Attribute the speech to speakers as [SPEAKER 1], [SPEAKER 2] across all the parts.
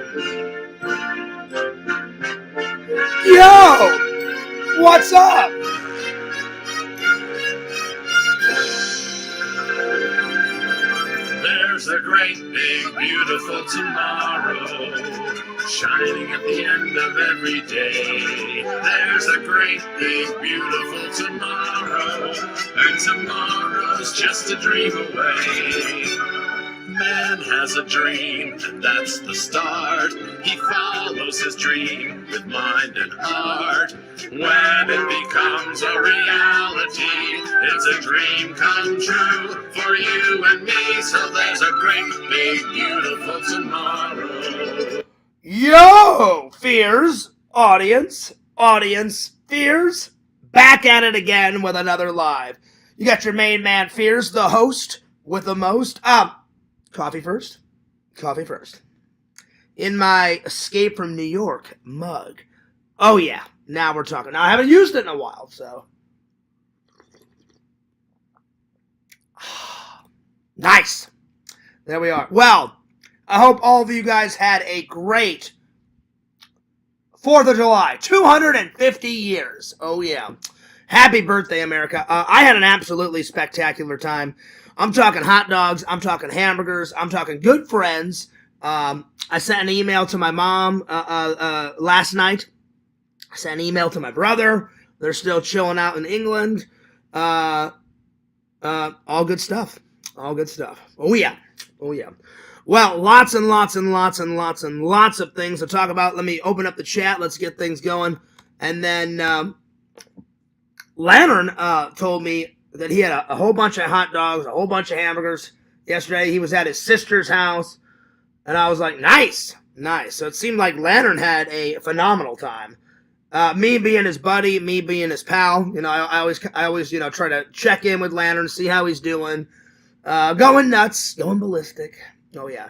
[SPEAKER 1] Yo! What's up?
[SPEAKER 2] There's a great, big, beautiful tomorrow shining at the end of every day. There's a great, big, beautiful tomorrow, and tomorrow's just a dream away. Man has a dream, and that's the start. He follows his dream with mind and heart. When it becomes a reality, it's a dream come true for you and me. So there's a great, big, beautiful tomorrow.
[SPEAKER 1] Yo, Fears, audience, Fears, back at it again with another live. You got your main man, Fears, the host with the most. Coffee first. In my Escape from New York mug. Oh yeah, now we're talking. Now I haven't used it in a while, so. Nice. There we are. Well, I hope all of you guys had a great 4th of July. 250 years. Oh yeah. Happy birthday, America. I had an absolutely spectacular time. I'm talking hot dogs. I'm talking hamburgers. I'm talking good friends. I sent an email to my mom last night. I sent an email to my brother. They're still chilling out in England. All good stuff. All good stuff. Oh, yeah. Oh, yeah. Well, lots and lots of things to talk about. Let me open up the chat. Let's get things going. And then Lantern told me that he had a whole bunch of hot dogs, a whole bunch of hamburgers yesterday. He was at his sister's house, and I was like, nice. So it seemed like Lantern had a phenomenal time. Me being his buddy, me being his pal, you know, I always, try to check in with Lantern, see how he's doing. Going nuts, going ballistic. Oh yeah.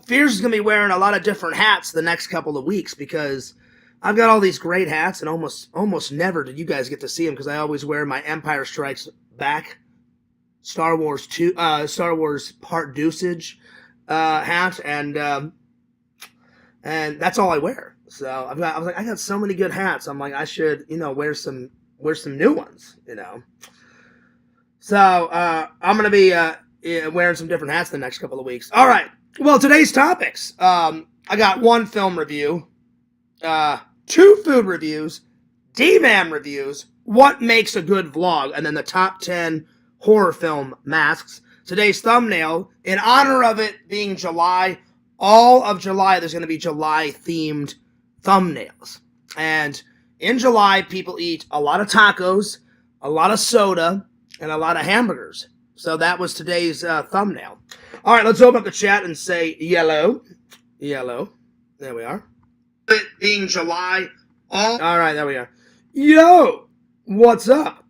[SPEAKER 1] Fears is gonna be wearing a lot of different hats the next couple of weeks because I've got all these great hats, and almost never did you guys get to see them because I always wear my Empire Strikes Back, Star Wars Part Dosage hat, and that's all I wear. So I got so many good hats. I'm like, I should wear some new ones. So I'm gonna be wearing some different hats the next couple of weeks. All right. Well, today's topics. I got one film review. 2 food reviews, Dman reviews, what makes a good vlog, and then the top 10 horror film masks. Today's thumbnail, in honor of it being July, all of July, there's going to be July-themed thumbnails. And in July, people eat a lot of tacos, a lot of soda, and a lot of hamburgers. So that was today's thumbnail. All right, let's open up the chat and say yellow. There we are. It being July. All right, there we are. Yo, what's up?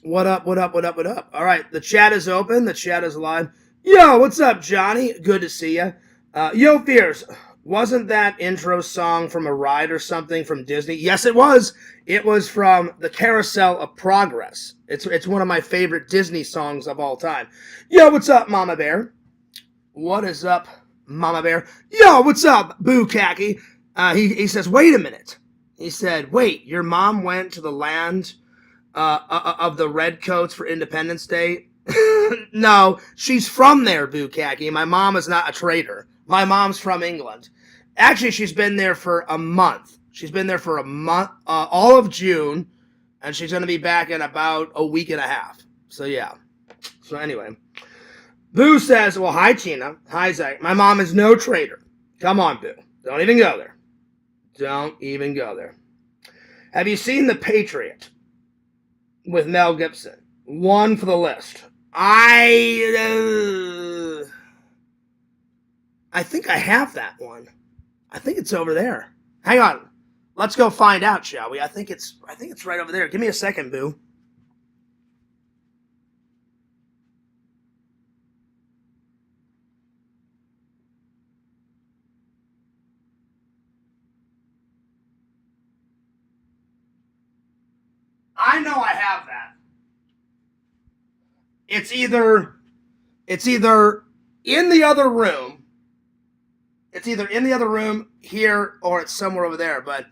[SPEAKER 1] What up? All right, the chat is open. The chat is live. Yo, what's up, Johnny? Good to see you. Yo, Fears, wasn't that intro song from a ride or something from Disney? Yes, it was. It was from the Carousel of Progress. It's one of my favorite Disney songs of all time. Yo, what's up, Mama Bear? What is up, Mama Bear? Yo, what's up, Boo Khaki? He says, wait a minute. He said, wait, your mom went to the land of the Redcoats for Independence Day? No, she's from there, Boo Khaki. My mom is not a traitor. My mom's from England. Actually, she's been there for a month. All of June, and she's going to be back in about a week and a half. So, yeah. So, anyway. Boo says, well, hi, Tina. Hi, Zach. My mom is no traitor. Come on, Boo. Don't even go there. Have you seen The Patriot with Mel Gibson? One for the list. I think I have that one. I think it's over there. Hang on. Let's go find out, shall we? I think it's right over there. Give me a second, Boo. I know I have that. It's either in the other room It's either in the other room, here, or it's somewhere over there, but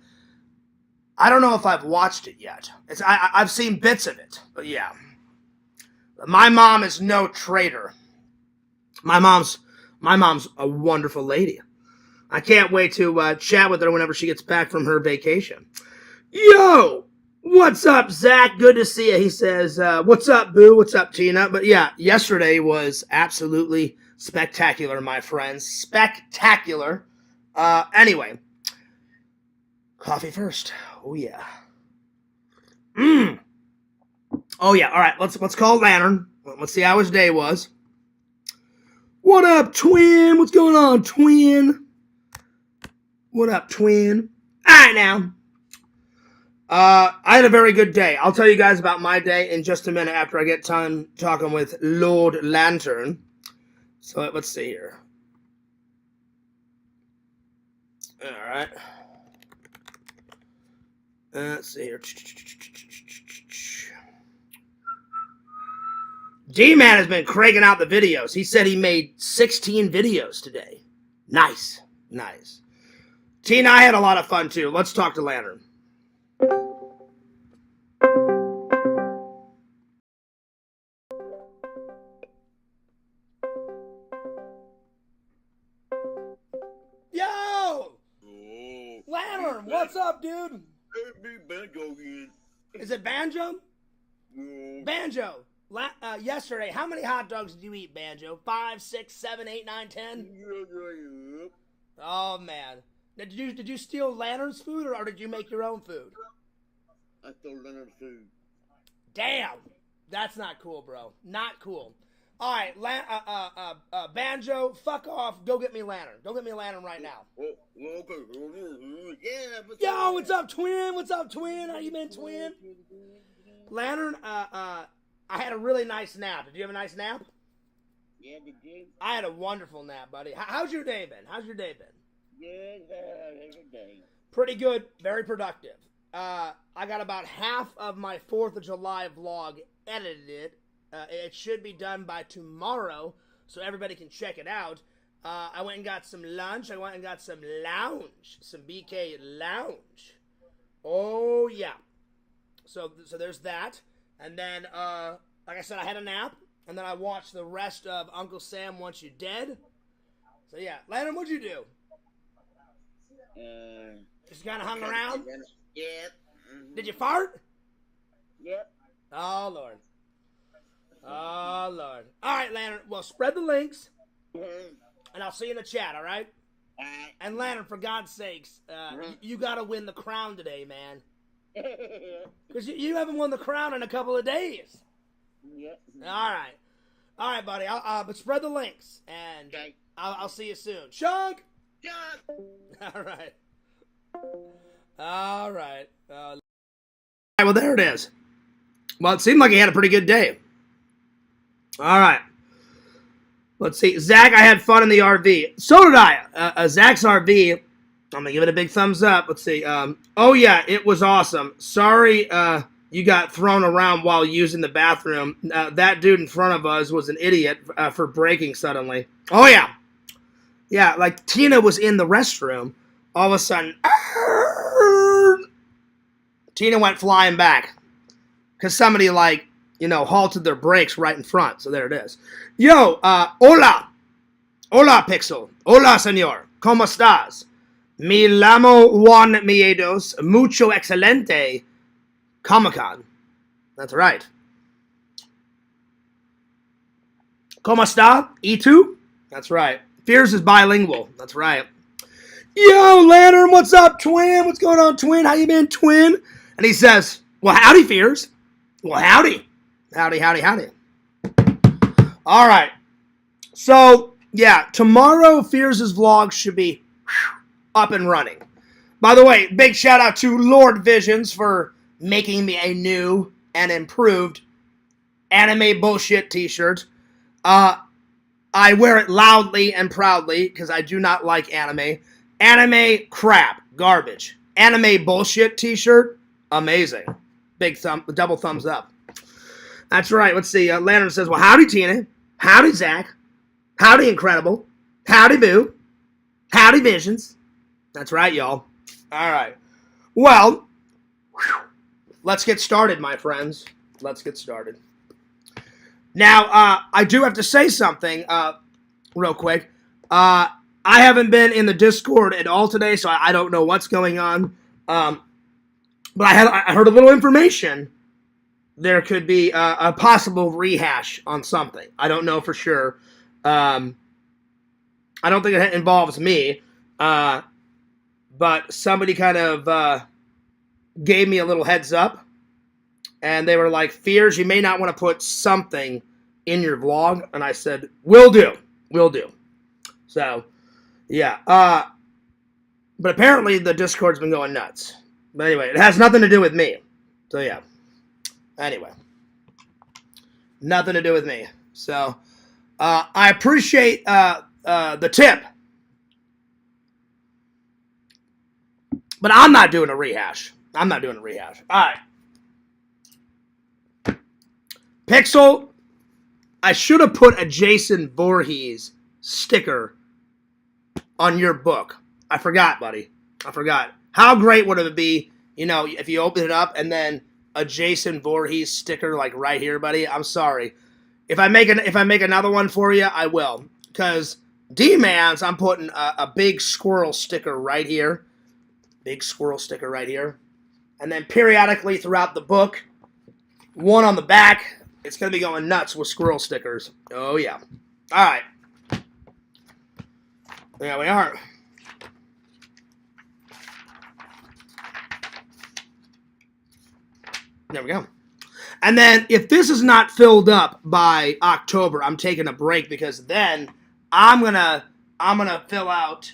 [SPEAKER 1] I don't know if I've watched it yet. I've seen bits of it, but yeah. My mom is no traitor. My mom's a wonderful lady. I can't wait to chat with her whenever she gets back from her vacation. Yo! What's up, Zach? Good to see you. He says, what's up, Boo? What's up, Tina? But yeah, yesterday was absolutely spectacular, my friends. Spectacular. Anyway. Coffee first. Oh, yeah. Oh, yeah. All right, let's call Lantern. Let's see how his day was. What up, twin? What's going on, twin? What up, twin? All right, now. I had a very good day. I'll tell you guys about my day in just a minute after I get time talking with Lord Lantern. So let's see here. All right. Let's see here. Dman has been cranking out the videos. He said he made 16 videos today. Nice. Nice. Tina, I had a lot of fun too. Let's talk to Lantern. Yo!
[SPEAKER 3] Oh,
[SPEAKER 1] Lantern, what's up, dude?
[SPEAKER 3] Hey, big banjo again.
[SPEAKER 1] Is it Banjo?
[SPEAKER 3] Oh,
[SPEAKER 1] Banjo. Yesterday, how many hot dogs did you eat, Banjo? 5, 6, 7, 8, 9, 10?
[SPEAKER 3] yeah.
[SPEAKER 1] Oh, man. Now, did you steal Lantern's food, or did you make your own food?
[SPEAKER 3] I stole Leonard's food.
[SPEAKER 1] Damn. That's not cool, bro. Not cool. All right, Banjo, fuck off. Go get me Lantern. Go get me Lantern right now.
[SPEAKER 3] Oh, okay. Yeah, but
[SPEAKER 1] Yo, what's up, twin? What's up, twin? How you been, twin? Lantern, I had a really nice nap. Did you have a nice nap?
[SPEAKER 3] Yeah, did you?
[SPEAKER 1] I had a wonderful nap, buddy. How's your day been? How's your day been?
[SPEAKER 3] Good, every day.
[SPEAKER 1] Pretty good. Very productive. I got about half of my 4th of July vlog edited. It should be done by tomorrow, so everybody can check it out. I went and got some lunch. I went and got some lounge. Some BK lounge. Oh, yeah. So there's that. And then, like I said, I had a nap. And then I watched the rest of Uncle Sam Wants You Dead. So, yeah. Lantern, what'd you do? Just kind of hung around?
[SPEAKER 3] Yep.
[SPEAKER 1] Did you fart?
[SPEAKER 3] Yep.
[SPEAKER 1] Oh, Lord. Oh, Lord. All right, Lantern. Well, spread the links. And I'll see you in the chat, all right?
[SPEAKER 3] Alright.
[SPEAKER 1] And Lantern, for God's sakes, you got to win the crown today, man. Because you haven't won the crown in a couple of days.
[SPEAKER 3] Yep.
[SPEAKER 1] All right. All right, buddy. But spread the links, and
[SPEAKER 3] Okay.
[SPEAKER 1] I'll see you soon. Chunk!
[SPEAKER 3] John!
[SPEAKER 1] All right. All right. All right, well, there it is. Well, it seemed like he had a pretty good day. All right. Let's see. Zach, I had fun in the RV. So did I. Zach's RV, I'm going to give it a big thumbs up. Let's see. Oh, yeah, it was awesome. Sorry you got thrown around while using the bathroom. That dude in front of us was an idiot for braking suddenly. Oh, yeah. Yeah, like Tina was in the restroom. All of a sudden, Tina went flying back. Because somebody, halted their brakes right in front. So there it is. Yo, hola. Hola, Pixel. Hola, señor. ¿Cómo estás? Me llamo Juan Miedos. Mucho excelente. Comic-Con. That's right. ¿Cómo está? ¿Y tú? That's right. Fears is bilingual. That's right. Yo, Lantern, what's up, twin? What's going on, twin? How you been, twin? And he says, well, howdy, Fears. Well, howdy. Howdy. All right. So, yeah, tomorrow Fears' vlog should be up and running. By the way, big shout out to Lord Visions for making me a new and improved anime bullshit t-shirt. I wear it loudly and proudly because I do not like anime. Anime crap, garbage. Anime bullshit t-shirt, amazing. Double thumbs up. That's right. Let's see. Lantern says, well, howdy, Tina. Howdy, Zach. Howdy, Incredible. Howdy, Boo. Howdy Visions. That's right, y'all. All right. Well, let's get started, my friends. Let's get started. Now, I do have to say something real quick. I haven't been in the Discord at all today, so I don't know what's going on. But I heard a little information. There could be a possible rehash on something. I don't know for sure. I don't think it involves me. But somebody kind of gave me a little heads up. And they were like, Fears, you may not want to put something in your vlog. And I said, will do. Will do. So, yeah. But apparently the Discord's been going nuts. But anyway, it has nothing to do with me. So, yeah. Anyway. Nothing to do with me. So, I appreciate the tip. But I'm not doing a rehash. I'm not doing a rehash. All right. Pixel, I should have put a Jason Voorhees sticker on your book. I forgot, buddy. I forgot. How great would it be, you know, if you open it up and then a Jason Voorhees sticker like right here, buddy? I'm sorry. If I make another one for you, I will. Because Dman's, I'm putting a big squirrel sticker right here. Big squirrel sticker right here. And then periodically throughout the book, one on the back. It's going to be going nuts with squirrel stickers. Oh, yeah. All right. There we are. There we go. And then if this is not filled up by October, I'm taking a break because then I'm gonna fill out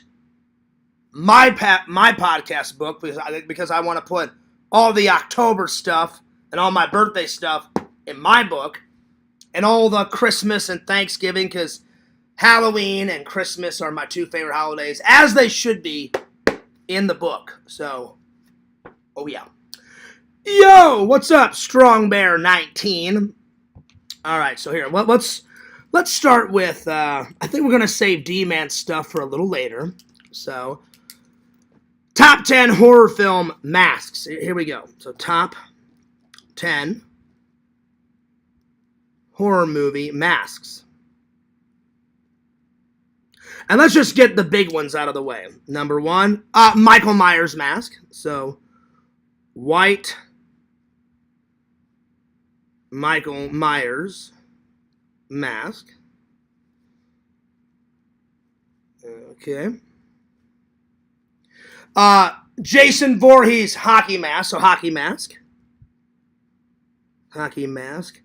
[SPEAKER 1] my podcast book because I want to put all the October stuff and all my birthday stuff in my book, and all the Christmas and Thanksgiving, because Halloween and Christmas are my two favorite holidays, as they should be in the book. So, oh yeah. Yo, what's up, Strong Bear 19? All right, so here, let's start with, I think we're going to save Dman stuff for a little later. So, top 10 horror film masks. Here we go. So, top 10 horror movie masks. And let's just get the big ones out of the way. Number one, Michael Myers mask. So, white Michael Myers mask. Okay. Jason Voorhees hockey mask. So, hockey mask. Hockey mask.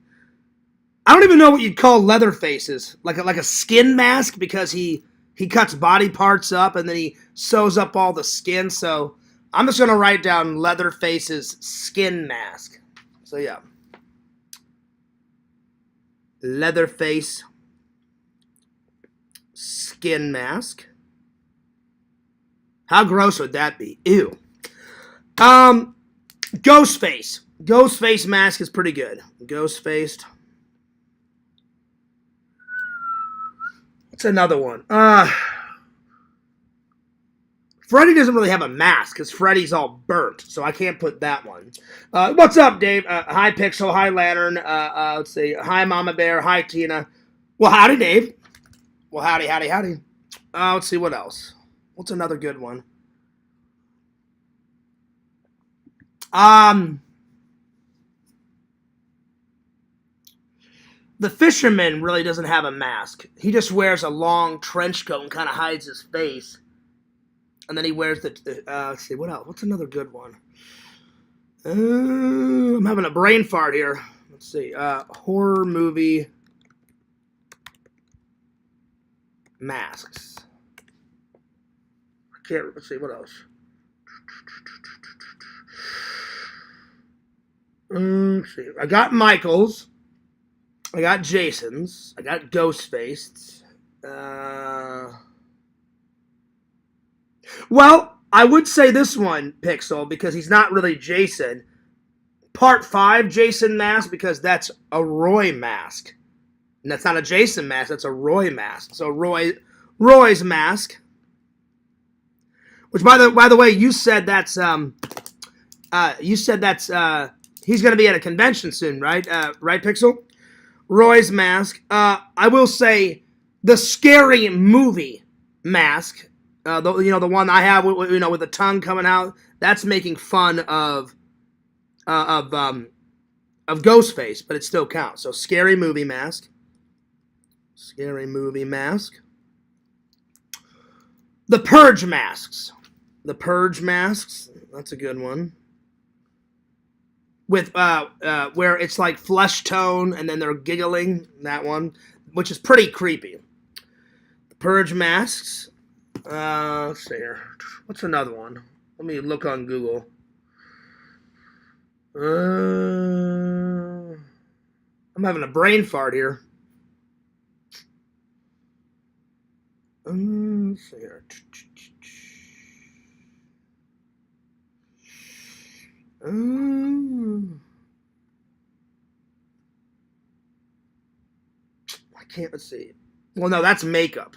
[SPEAKER 1] I don't even know what you'd call leather faces. Like a skin mask, because he cuts body parts up and then he sews up all the skin. So I'm just going to write down leather faces skin mask. So yeah. Leather face skin mask. How gross would that be? Ew. Ghostface. Ghostface mask is pretty good. Ghost-faced. What's another one? Freddy doesn't really have a mask because Freddy's all burnt, so I can't put that one. What's up, Dave? Hi, Pixel. Hi, Lantern. Let's see. Hi, Mama Bear. Hi, Tina. Well, howdy, Dave. Well, howdy, howdy, howdy. Let's see, what else? What's another good one? The fisherman really doesn't have a mask. He just wears a long trench coat and kind of hides his face. And then he wears the... let's see, what else? What's another good one? I'm having a brain fart here. Let's see. Horror movie masks. I can't... Let's see, what else? Let's see. I got Michael's. I got Jason's. I got Ghostface. Well, I would say this one, Pixel, because he's not really Jason. Part 5 Jason mask, because that's a Roy mask. And that's not a Jason mask, that's a Roy mask. So Roy's mask. Which by the way, you said that's he's gonna be at a convention soon, right? Right, Pixel? Roy's mask. I will say the Scary Movie mask. The one I have, with the tongue coming out. That's making fun of Ghostface, but it still counts. So Scary Movie mask. Scary Movie mask. The Purge masks. The Purge masks. That's a good one. With where it's like flesh tone and then they're giggling. That one, which is pretty creepy. The Purge masks. Let's see here. What's another one? Let me look on Google. I'm having a brain fart here. Let's see here. I can't. Let's see. Well, no, that's makeup.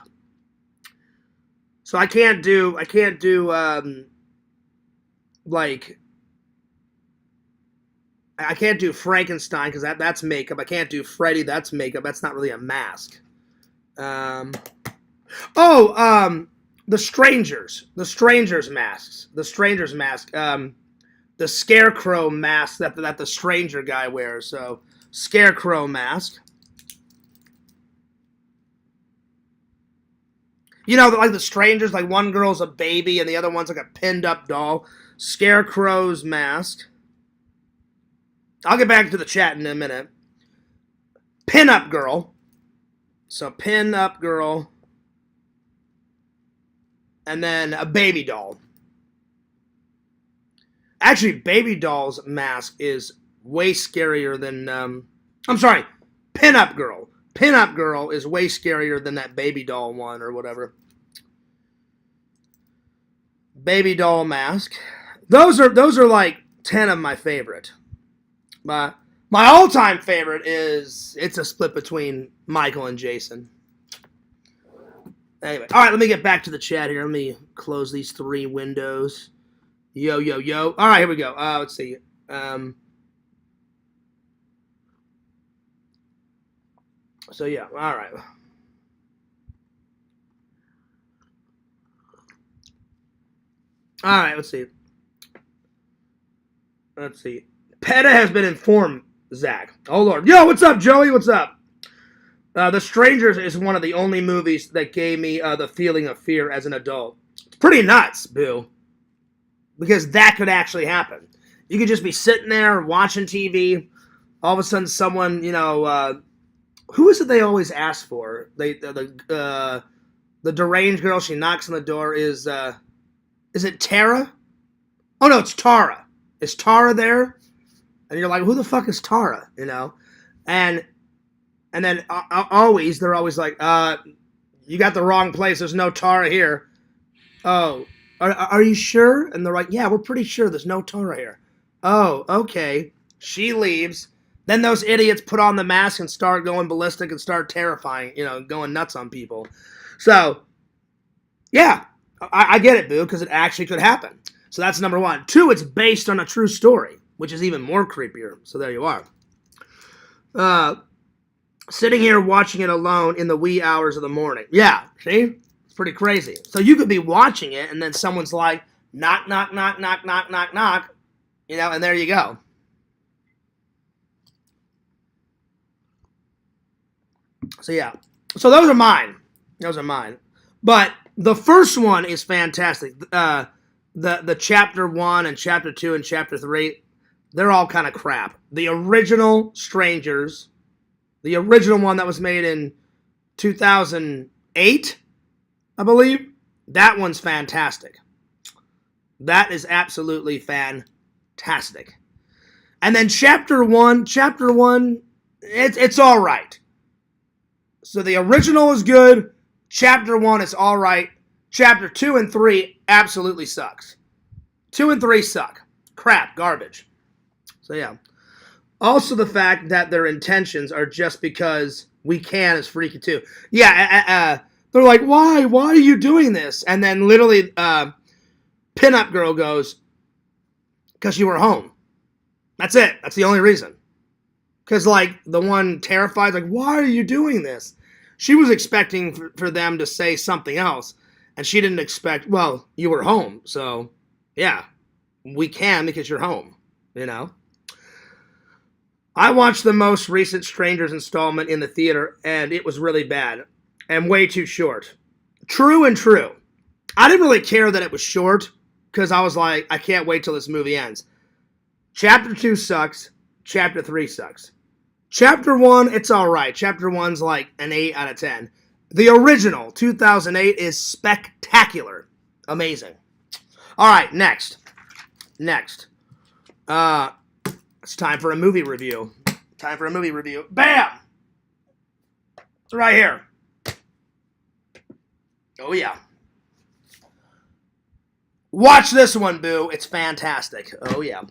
[SPEAKER 1] So I can't do like I can't do Frankenstein because that's makeup. I can't do Freddy. That's makeup. That's not really a mask. The Strangers. The Strangers masks. The Strangers mask. The Scarecrow mask that the Stranger guy wears. So Scarecrow mask. Like the Strangers, like one girl's a baby and the other one's like a pinned up doll. Scarecrow's mask. I'll get back to the chat in a minute. Pin-up girl. So pin-up girl. And then a baby doll. Actually, baby doll's mask is way scarier than... I'm sorry. Pin-up girl. Pin-up girl is way scarier than that baby doll one or whatever. Baby doll mask. Those are like 10 of my favorite. My all-time favorite is, it's a split between Michael and Jason. Anyway, all right, let me get back to the chat here. Let me close these 3 windows. Yo, yo, yo. All right, here we go. Let's see. So, yeah, all right. All right, let's see. Let's see. PETA has been informed, Zach. Oh, Lord. Yo, what's up, Joey? What's up? The Strangers is one of the only movies that gave me the feeling of fear as an adult. It's pretty nuts, Boo. Because that could actually happen. You could just be sitting there watching TV. All of a sudden, someone, who is it they always ask for? The deranged girl, she knocks on the door. Is it Tara? Oh, no, it's Tara. Is Tara there? And you're like, who the fuck is Tara? And then always, they're always like, you got the wrong place. There's no Tara here. Oh, are you sure? And they're like, yeah, we're pretty sure there's no Tara here. Oh, okay. She leaves. Then those idiots put on the mask and start going ballistic and start terrifying, going nuts on people. So, yeah, I get it, Boo, because it actually could happen. So that's number 1. 2, it's based on a true story, which is even more creepier. So there you are. Sitting here watching it alone in the wee hours of the morning. Yeah, see? It's pretty crazy. So you could be watching it, and then someone's like, knock, knock, knock, knock, knock, knock, knock. And there you go. So yeah. So those are mine. But the first one is fantastic. The chapter 1 and chapter 2 and chapter 3, they're all kind of crap. The original Strangers, the original one that was made in 2008, I believe, that one's fantastic. That is absolutely fantastic. And then chapter 1, it's all right. So the original is good. Chapter 1 is all right. Chapter 2 and 3 absolutely sucks. 2 and 3 suck. Crap, garbage. So yeah. Also the fact that their intentions are just because we can is freaky too. Yeah, they're like, why? Why are you doing this? And then literally, pinup girl goes, because you were home. That's it. That's the only reason. Because, like, the one terrified, like, why are you doing this? She was expecting for them to say something else, and she didn't expect, well, you were home, so, yeah, we can because you're home, you know? I watched the most recent Strangers installment in the theater, and it was really bad and way too short. True and true. I didn't really care that it was short, because I was like, I can't wait till this movie ends. Chapter 2 sucks. Chapter 3 sucks. Chapter 1, it's alright. Chapter 1's like an 8 out of 10. The original, 2008, is spectacular. Amazing. Alright, next. It's time for a movie review. Bam! Right here. Oh, yeah. Watch this one, boo. It's fantastic. Oh, yeah.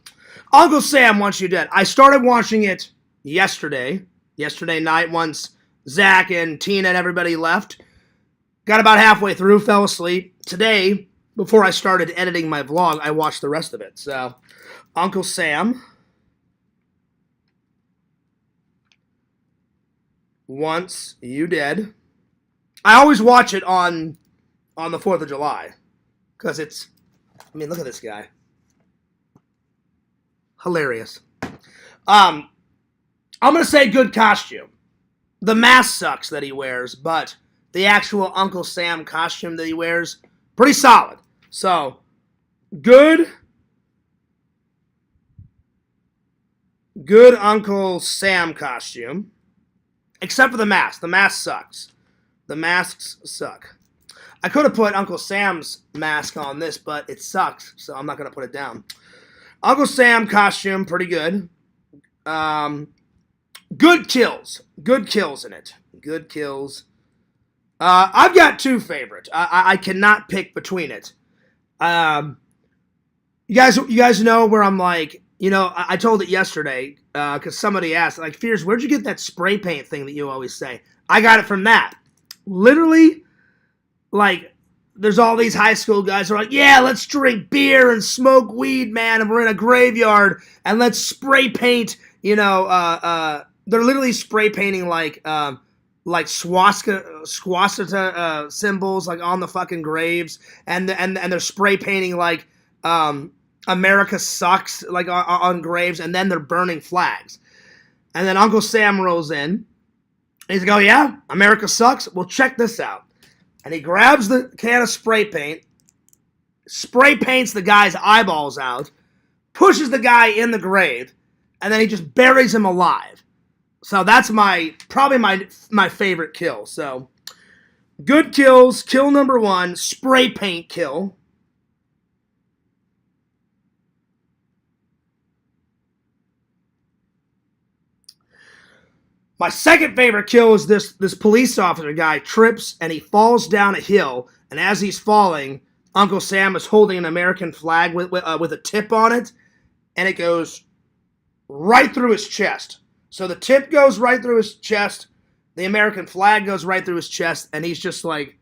[SPEAKER 1] Uncle Sam Wants You Dead. I started watching it yesterday night, once Zach and Tina and everybody left. Got about halfway through, fell asleep. Today, before I started editing my vlog, I watched the rest of it. So, Uncle Sam Wants You Dead. I always watch it on the 4th of July. Because it's, I mean, look at this guy. Hilarious. I'm going to say good costume. The mask sucks that he wears, but the actual Uncle Sam costume that he wears, pretty solid. So, good Uncle Sam costume. Except for the mask. The mask sucks. The masks suck. I could have put Uncle Sam's mask on this, but it sucks, so I'm not going to put it down. Uncle Sam costume, pretty good. Good kills. Good kills in it. Good kills. I've got two favorites. I cannot pick between it. You guys know where I'm like, you know, I told it yesterday, because somebody asked, like, Fears, where'd you get that spray paint thing that you always say? I got it from that. Literally, like, there's all these high school guys who are like, yeah, let's drink beer and smoke weed, man, and we're in a graveyard, and let's spray paint, you know, they're literally spray painting like swastika symbols, like, on the fucking graves, and they're spray painting, like, America sucks, like, on graves, and then they're burning flags. And then Uncle Sam rolls in, and he's like, oh yeah, America sucks? Well, check this out. And he grabs the can of spray paint, spray paints the guy's eyeballs out, pushes the guy in the grave, and then he just buries him alive. So that's probably my favorite kill. So, good kills. Kill number 1, spray paint kill. My second favorite kill is this police officer guy trips and he falls down a hill, and as he's falling, Uncle Sam is holding an American flag with a tip on it, and it goes right through his chest. So the tip goes right through his chest, the American flag goes right through his chest, and he's just like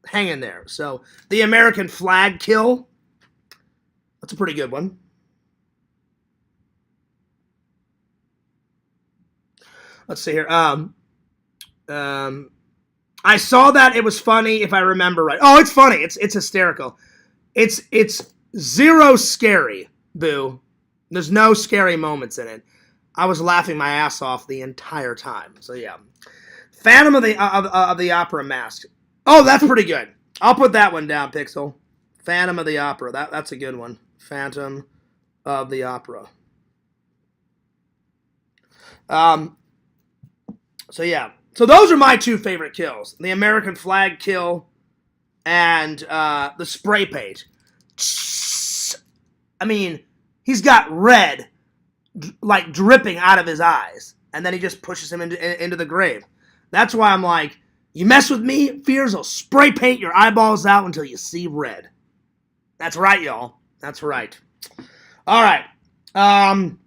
[SPEAKER 1] hanging there. So the American flag kill, that's a pretty good one. Let's see here. I saw that. It was funny, if I remember right. Oh, it's funny. It's hysterical. It's zero scary, boo. There's no scary moments in it. I was laughing my ass off the entire time. So yeah, Phantom of the Opera mask. Oh, that's pretty good. I'll put that one down, Pixel. Phantom of the Opera. That's a good one. Phantom of the Opera. So yeah, so those are my two favorite kills: the American flag kill and the spray paint. I mean, he's got red, like, dripping out of his eyes, and then he just pushes him into the grave. That's why I'm like, you mess with me, Fears will spray paint your eyeballs out until you see red. That's right, y'all. That's right. All right. I'm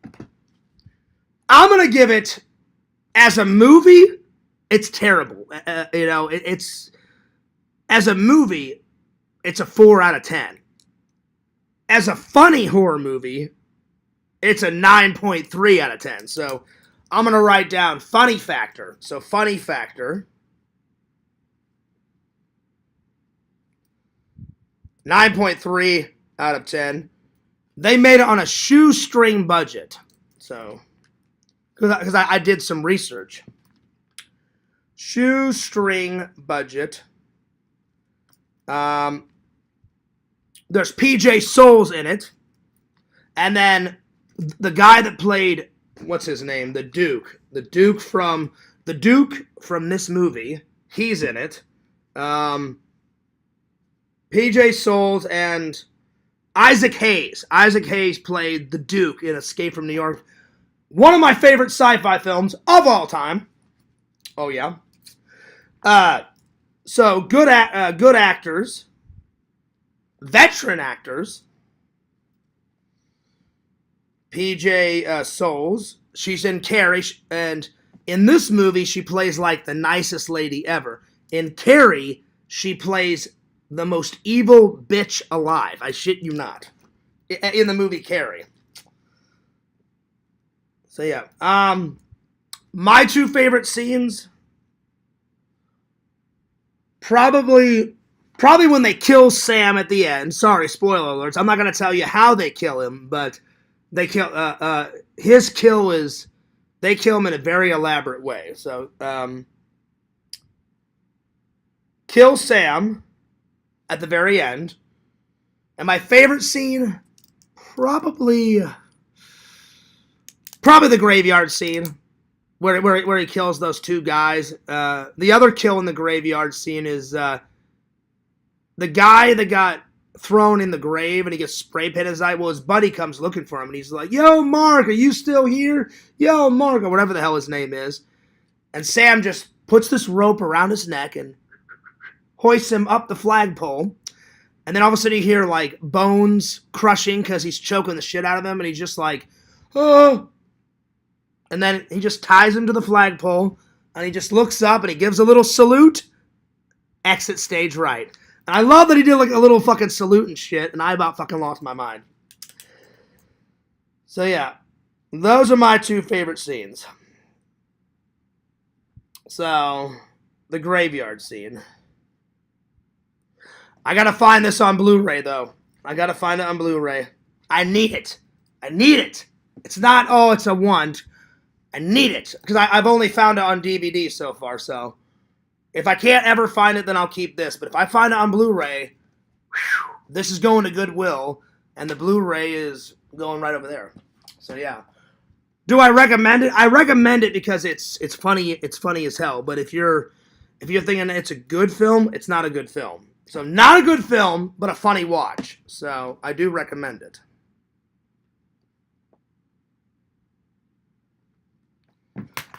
[SPEAKER 1] gonna give it. As a movie, it's terrible. You know, it's as a movie, it's a 4 out of 10. as a funny horror movie, it's a 9.3 out of 10. So I'm going to write down funny factor. So funny factor, 9.3 out of 10. They made it on a shoestring budget. So, because I did some research. Shoestring budget. There's PJ Souls in it. And then the guy that played, what's his name? The Duke. The Duke from this movie. He's in it. PJ Souls and Isaac Hayes. Isaac Hayes played the Duke in Escape from New York. One of my favorite sci-fi films of all time. Oh, yeah. So, good actors. Veteran actors. PJ Souls. She's in Carrie. And in this movie, she plays like the nicest lady ever. In Carrie, she plays the most evil bitch alive. I shit you not. In the movie Carrie. So yeah. My two favorite scenes. Probably when they kill Sam at the end. Sorry, spoiler alerts. I'm not gonna tell you how they kill him, but they kill. His kill is. They kill him in a very elaborate way. So, kill Sam at the very end. And my favorite scene, probably the graveyard scene, where he kills those two guys. The other kill in the graveyard scene is the guy that got thrown in the grave and he gets spray painted his eye. Well, his buddy comes looking for him and he's like, "Yo, Mark, are you still here? Yo, Mark," or whatever the hell his name is. And Sam just puts this rope around his neck and hoists him up the flagpole. And then all of a sudden you hear like bones crushing because he's choking the shit out of him. And he's just like, "Oh." And then he just ties him to the flagpole. And he just looks up and he gives a little salute. Exit stage right. And I love that he did like a little fucking salute and shit. And I about fucking lost my mind. So yeah. Those are my two favorite scenes. So, the graveyard scene. I gotta find this on Blu-ray, though. I gotta find it on Blu-ray. I need it. I need it. It's not, oh, it's a want. I need it. Because I've only found it on DVD so far, so. If I can't ever find it, then I'll keep this. But if I find it on Blu-ray, this is going to Goodwill, and the Blu-ray is going right over there. So, yeah. Do I recommend it? I recommend it because it's funny. It's funny as hell. But if you're thinking it's a good film, it's not a good film. So not a good film, but a funny watch. So I do recommend it.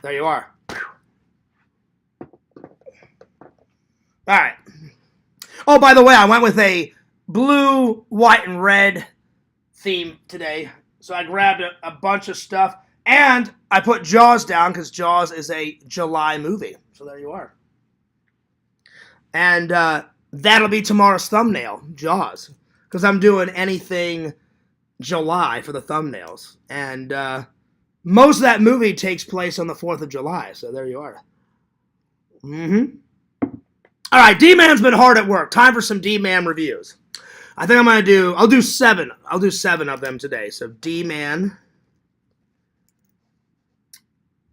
[SPEAKER 1] There you are. All right. Oh, by the way, I went with a blue, white, and red theme today. So I grabbed a bunch of stuff. And I put Jaws down because Jaws is a July movie. So there you are. And that'll be tomorrow's thumbnail, Jaws. Because I'm doing anything July for the thumbnails. And most of that movie takes place on the 4th of July. So there you are. Mm-hmm. All right, D-Man's been hard at work. Time for some D-Man reviews. I think I'll do 7. I'll do 7 of them today. So D-Man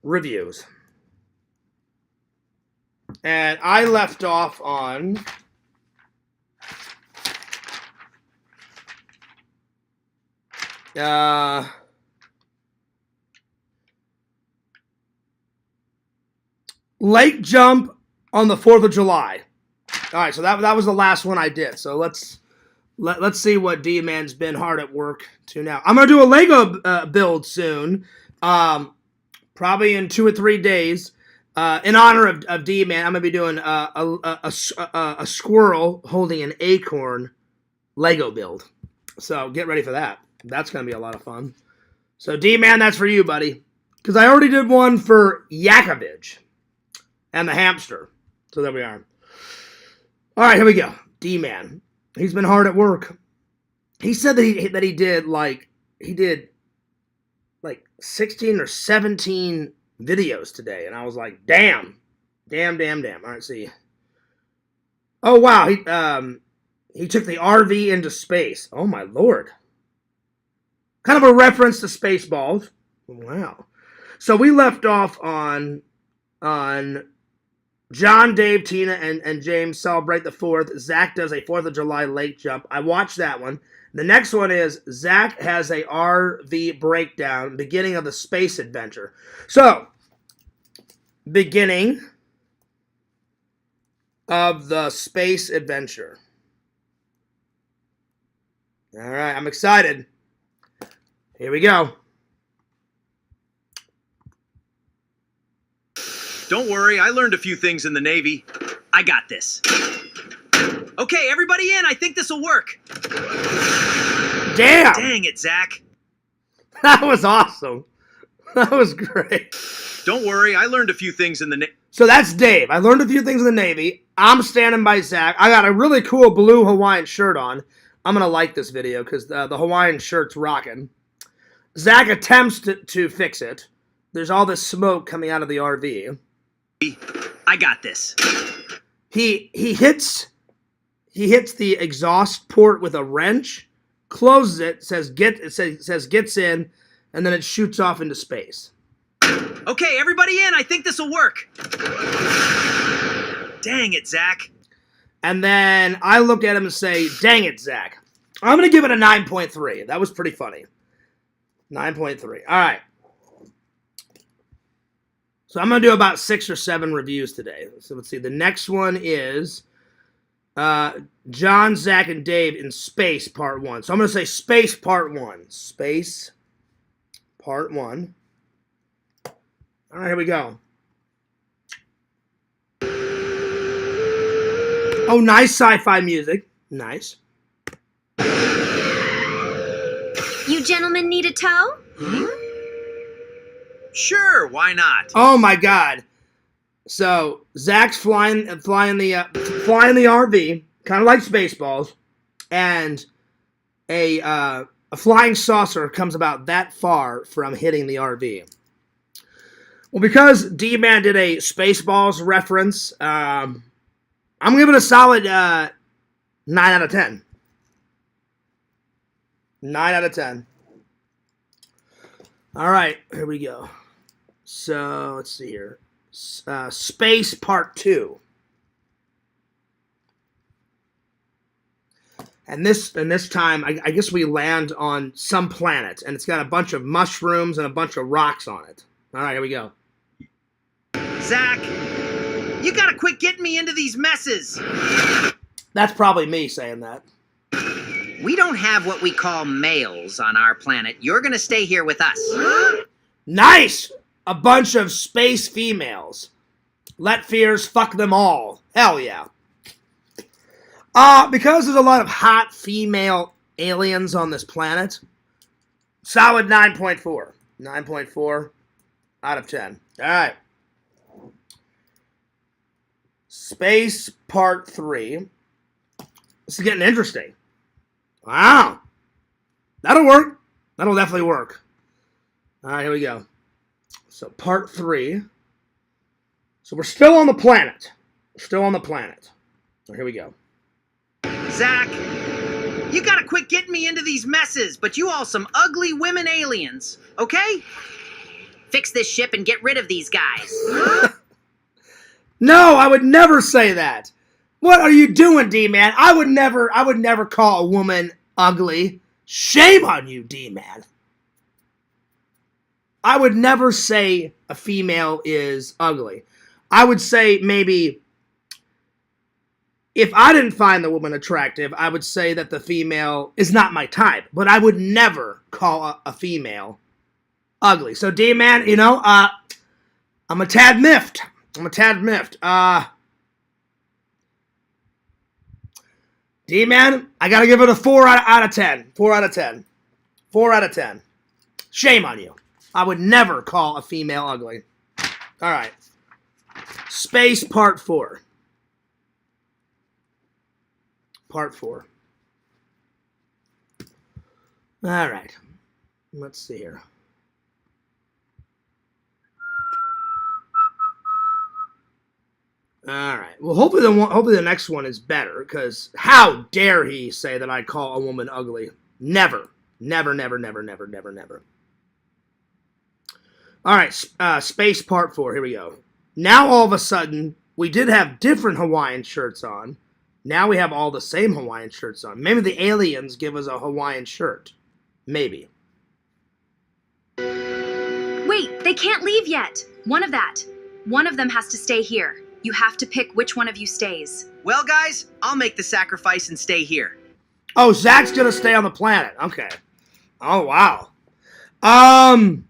[SPEAKER 1] reviews. And I left off on Lake Jump on the 4th of July. All right, so that was the last one I did. So let's see what D-Man's been hard at work to now. I'm gonna do a Lego build soon, probably in 2 or 3 days. In honor of D-Man, I'm gonna be doing a squirrel holding an acorn Lego build. So get ready for that. That's gonna be a lot of fun. So D-Man, that's for you, buddy, because I already did one for Yakovich and the hamster. So there we are. All right, here we go. D-Man. He's been hard at work. he said that he did like 16 or 17 videos today, and I was like, damn. All right, see. Oh wow, he took the RV into space. Oh my lord. Kind of a reference to Spaceballs. Wow. So we left off on John, Dave, Tina, and James celebrate the 4th. Zach does a 4th of July lake jump. I watched that one. The next one is Zach has a RV breakdown, beginning of the space adventure. So, beginning of the space adventure. All right, I'm excited. Here we go.
[SPEAKER 4] Don't worry, I learned a few things in the Navy. I got this. Okay, everybody in. I think this will work.
[SPEAKER 1] Damn!
[SPEAKER 4] Dang it, Zach.
[SPEAKER 1] That was awesome. That was great.
[SPEAKER 4] Don't worry, I learned a few things in the Navy.
[SPEAKER 1] So that's Dave. I learned a few things in the Navy. I'm standing by Zach. I got a really cool blue Hawaiian shirt on. I'm going to like this video because the Hawaiian shirt's rocking. Zach attempts to fix it. There's all this smoke coming out of the RV.
[SPEAKER 4] I got this.
[SPEAKER 1] He hits the exhaust port with a wrench, closes it, says gets in, and then it shoots off into space.
[SPEAKER 4] Okay, everybody in. I think this will work. Dang it, Zach.
[SPEAKER 1] And then I look at him and say, dang it, Zach. I'm going to give it a 9.3. That was pretty funny. 9.3. All right. So I'm going to do about 6 or 7 reviews today. So let's see. The next one is John, Zach, and Dave in Space Part 1. So I'm going to say Space Part 1. Space Part 1. All right, here we go. Oh, nice sci-fi music. Nice.
[SPEAKER 5] You gentlemen need a tow?
[SPEAKER 4] Sure, why not?
[SPEAKER 1] Oh my God! So Zach's flying the RV, kind of like Spaceballs, and a flying saucer comes about that far from hitting the RV. Well, because Dman did a Spaceballs reference, I'm giving it a solid 9 out of 10. 9 out of 10. All right, here we go. So, let's see here. Space Part 2. And this time, I guess we land on some planet, and it's got a bunch of mushrooms and a bunch of rocks on it. All right, here we go.
[SPEAKER 4] Zach, you gotta quit getting me into these messes.
[SPEAKER 1] That's probably me saying that.
[SPEAKER 6] We don't have what we call males on our planet. You're gonna stay here with us.
[SPEAKER 1] Nice! A bunch of space females. Let fears fuck them all. Hell yeah. Because there's a lot of hot female aliens on this planet, solid 9.4. 9.4 out of 10. All right. Space Part 3. This is getting interesting. Wow. That'll work. That'll definitely work. All right, here we go. So, Part 3. So, we're still on the planet. We're still on the planet. So, here we go.
[SPEAKER 6] Zach, you gotta quit getting me into these messes, but you all some ugly women aliens, okay? Fix this ship and get rid of these guys.
[SPEAKER 1] No, I would never say that. What are you doing, D-Man? I would never call a woman ugly. Shame on you, D-Man. I would never say a female is ugly. I would say maybe if I didn't find the woman attractive, I would say that the female is not my type. But I would never call a female ugly. So, D-Man, you know, I'm a tad miffed. D-Man, I gotta give it a 4 out of 10. 4 out of 10. 4 out of 10. Shame on you. I would never call a female ugly. All right. Space Part 4. Part 4. All right. Let's see here. All right. Well, hopefully the next one is better, because how dare he say that I call a woman ugly? Never. Never, never, never, never, never, never. All right. Space Part 4. Here we go. Now, all of a sudden, we did have different Hawaiian shirts on. Now we have all the same Hawaiian shirts on. Maybe the aliens give us a Hawaiian shirt. Maybe.
[SPEAKER 5] Wait, they can't leave yet. One of them has to stay here. You have to pick which one of you stays.
[SPEAKER 6] Well, guys, I'll make the sacrifice and stay here.
[SPEAKER 1] Oh, Zach's gonna stay on the planet. Okay. Oh, wow. I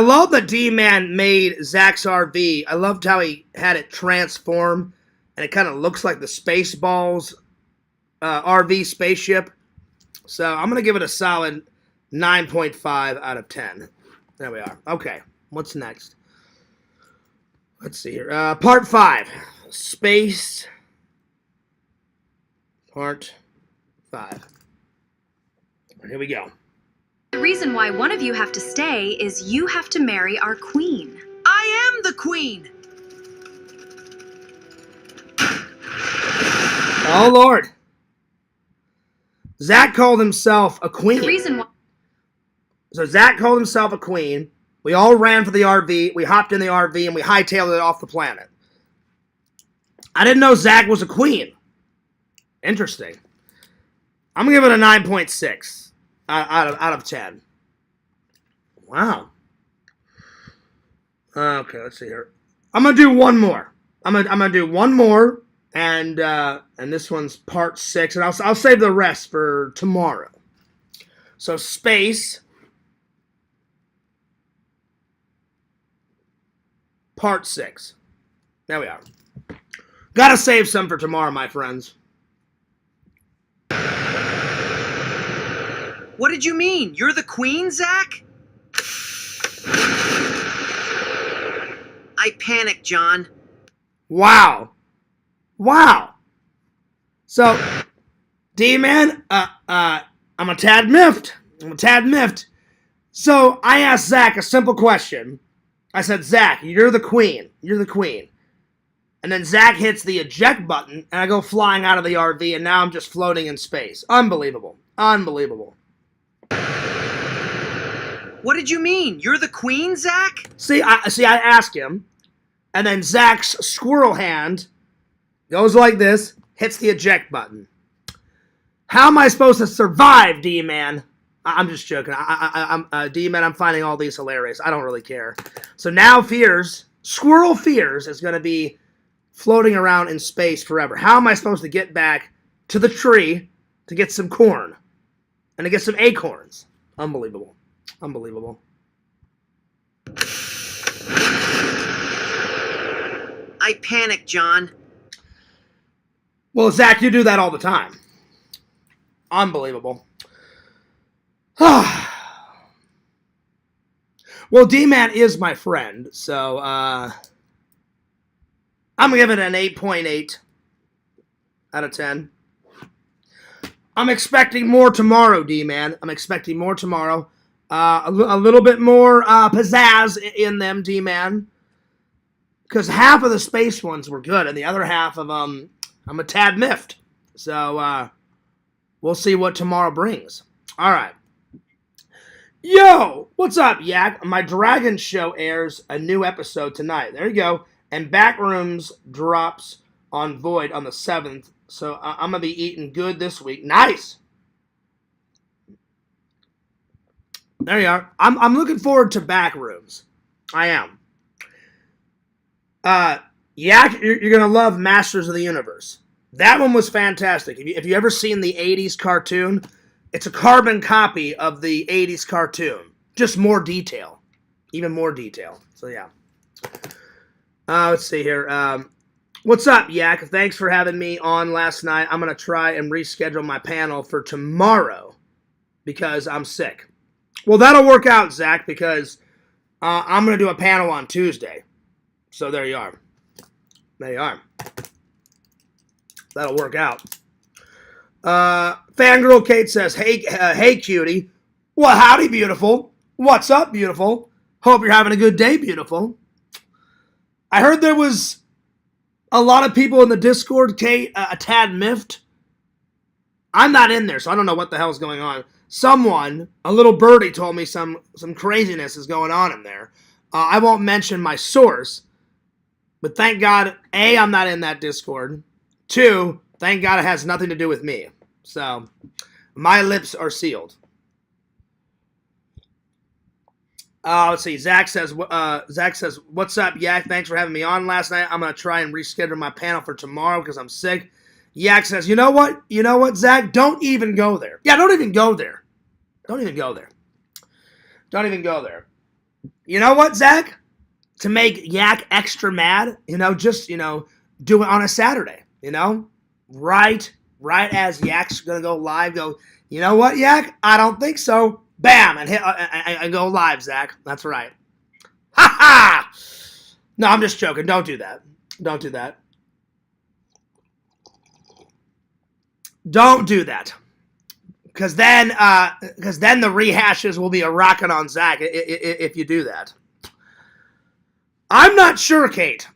[SPEAKER 1] love that D-Man made Zach's RV. I loved how he had it transform, and it kind of looks like the Spaceballs RV spaceship. So I'm going to give it a solid 9.5 out of 10. There we are. Okay, what's next? Let's see here. Part 5. Space. Part 5. Here we go.
[SPEAKER 5] The reason why one of you have to stay is you have to marry our queen.
[SPEAKER 6] I am the queen!
[SPEAKER 1] Oh, Lord. Zach called himself a queen.
[SPEAKER 5] The reason why...
[SPEAKER 1] So Zach called himself a queen. We all ran for the RV. We hopped in the RV and we hightailed it off the planet. I didn't know Zach was a queen. Interesting. I'm going to give it a 9.6 out of 10. Wow. Okay, let's see here. I'm going to do one more. I'm gonna do one more, and this one's part 6, and I'll save the rest for tomorrow. So Space, part 6. There we are. Gotta save some for tomorrow, my friends.
[SPEAKER 6] What did you mean? You're the queen, Zach? I panicked, John.
[SPEAKER 1] Wow. Wow. So, D-Man, I'm a tad miffed. So, I asked Zach a simple question. I said, Zach, you're the queen. You're the queen. And then Zach hits the eject button, and I go flying out of the RV, and now I'm just floating in space. Unbelievable. Unbelievable.
[SPEAKER 6] What did you mean? You're the queen, Zach?
[SPEAKER 1] See, I ask him, and then Zach's squirrel hand goes like this, hits the eject button. How am I supposed to survive, D-Man? I'm just joking. D-Man, I'm finding all these hilarious. I don't really care. So now Squirrel Fears is going to be floating around in space forever. How am I supposed to get back to the tree to get some corn and to get some acorns? Unbelievable. Unbelievable.
[SPEAKER 6] I panicked, John.
[SPEAKER 1] Well, Zach, you do that all the time. Unbelievable. Well, D-Man is my friend, so I'm going to give it an 8.8 out of 10. I'm expecting more tomorrow, D-Man. I'm expecting more tomorrow. A little bit more pizzazz in them, D-Man. Because half of the space ones were good, and the other half of them, I'm a tad miffed. So, we'll see what tomorrow brings. All right. Yo, what's up, Yak? My Dragon Show airs a new episode tonight. There you go. And Backrooms drops on Void on the 7th. So I'm going to be eating good this week. Nice. There you are. I'm looking forward to Backrooms. I am. Yak, you're going to love Masters of the Universe. That one was fantastic. If you ever seen the 80s cartoon, it's a carbon copy of the 80s cartoon. Just more detail. Even more detail. So, yeah. Let's see here. What's up, Yak? Thanks for having me on last night. I'm going to try and reschedule my panel for tomorrow because I'm sick. Well, that'll work out, Zach, because I'm going to do a panel on Tuesday. So there you are. There you are. That'll work out. Fangirl Kate says, hey, cutie. Well, howdy, beautiful. What's up, beautiful? Hope you're having a good day, beautiful. I heard there was a lot of people in the Discord, Kate, a tad miffed. I'm not in there, so I don't know what the hell's going on. Someone, a little birdie, told me some craziness is going on in there. I won't mention my source, but thank God, A, I'm not in that Discord. 2, thank God it has nothing to do with me. So, my lips are sealed. Let's see. Zach says, what's up, Yak? Thanks for having me on last night. I'm going to try and reschedule my panel for tomorrow because I'm sick. Yak says, you know what? You know what, Zach? Don't even go there. Yeah, don't even go there. Don't even go there. Don't even go there. You know what, Zach? To make Yak extra mad, just, do it on a Saturday, Right as Yak's going to go live, go, you know what, Yak? I don't think so. Bam! And hit and go live, Zach. That's right. Ha ha! No, I'm just joking. Don't do that. Don't do that. Don't do that. Because then the rehashes will be a rocket on Zach if you do that. I'm not sure, Kate.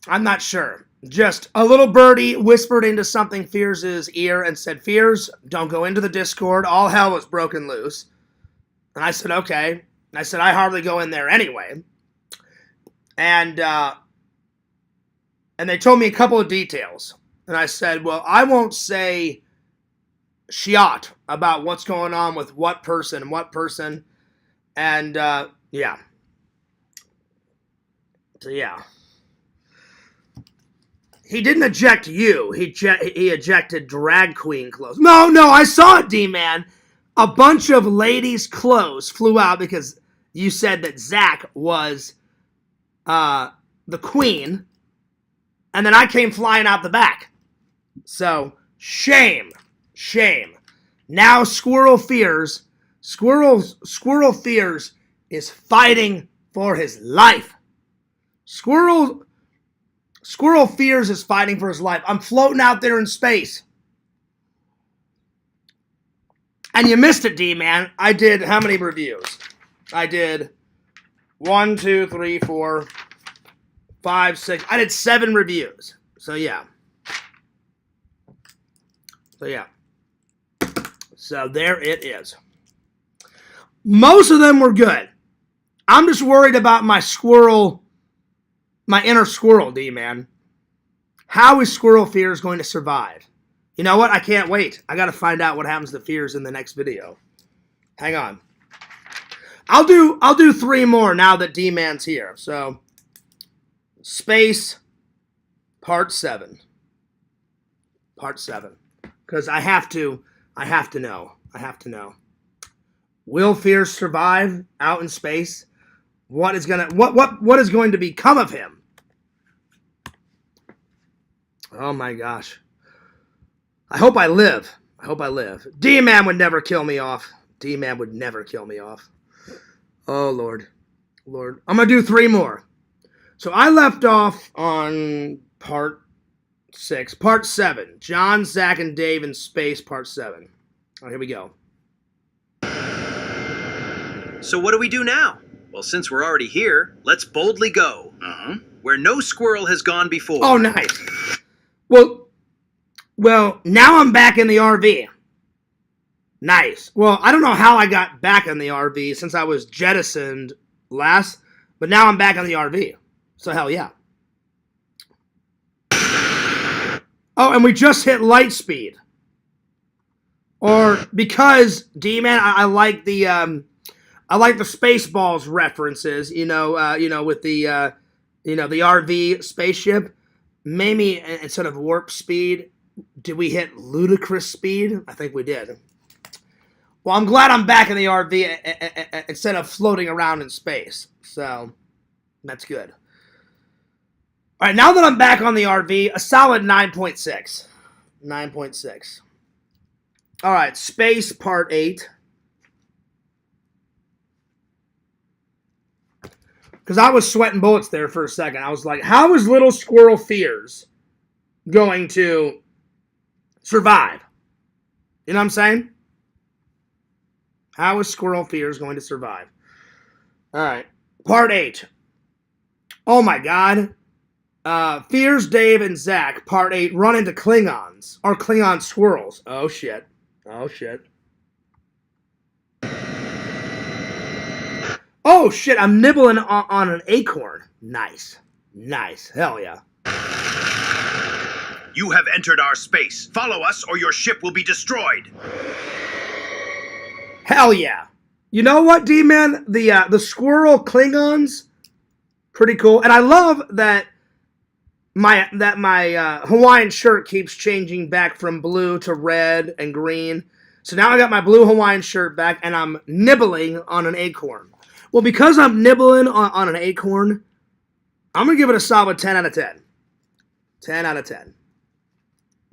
[SPEAKER 1] I'm not sure. Just a little birdie whispered into something Fears' ear and said, Fears, don't go into the Discord. All hell was broken loose. And I said, okay. And I said, I hardly go in there anyway. And they told me a couple of details. And I said, well, I won't say shit about what's going on with what person and what person. And, yeah. So, yeah. He didn't eject you. He ejected drag queen clothes. No, I saw it, D-Man. A bunch of ladies' clothes flew out because you said that Zach was the queen, and then I came flying out the back. So, shame. Now Squirrel Fears is fighting for his life. Squirrel Fears is fighting for his life. I'm floating out there in space. And you missed it, D-Man. I did how many reviews? I did 1, 2, 3, 4, 5, 6. I did 7 reviews. So, yeah. So, there it is. Most of them were good. I'm just worried about my inner squirrel, D-Man. How is Squirrel Fears going to survive? You know what? I can't wait. I got to find out what happens to Fears in the next video. Hang on. I'll do 3 more now that D-Man's here. So, Space, Part 7. Part 7. Because I have to know. Will Fears survive out in space? What is going to become of him? Oh my gosh. I hope I live. D-Man would never kill me off. Oh, Lord. I'm going to do 3 more. So I left off on Part 6. Part 7. John, Zach, and Dave in space, Part 7. All right, here we go.
[SPEAKER 4] So what do we do now? Well, since we're already here, let's boldly go. Where no squirrel has gone before.
[SPEAKER 1] Oh, nice. Well, now I'm back in the RV. Nice. Well, I don't know how I got back in the RV since I was jettisoned last, but now I'm back in the RV. So hell yeah. Oh, and we just hit light speed. Or because D-Man, I like the Spaceballs references. With the the RV spaceship. Maybe instead of warp speed, did we hit ludicrous speed? I think we did. Well, I'm glad I'm back in the RV instead of floating around in space. So, that's good. All right, now that I'm back on the RV, a solid 9.6. 9.6. All right, Space Part 8. Because I was sweating bullets there for a second. I was like, how is Little Squirrel Fears going to survive? You know what I'm saying? How is Squirrel Fears going to survive? All right. Part 8. Oh my God. Fears Dave and Zach, Part 8, run into Klingons. Or Klingon squirrels. Oh shit. Oh shit. Oh shit, I'm nibbling on an acorn. Nice. Nice. Hell yeah.
[SPEAKER 4] You have entered our space. Follow us or your ship will be destroyed.
[SPEAKER 1] Hell yeah. You know what, D-Man? The squirrel Klingons, pretty cool. And I love that my Hawaiian shirt keeps changing back from blue to red and green. So now I got my blue Hawaiian shirt back and I'm nibbling on an acorn. Well, because I'm nibbling on an acorn, I'm going to give it a solid 10 out of 10. 10 out of 10.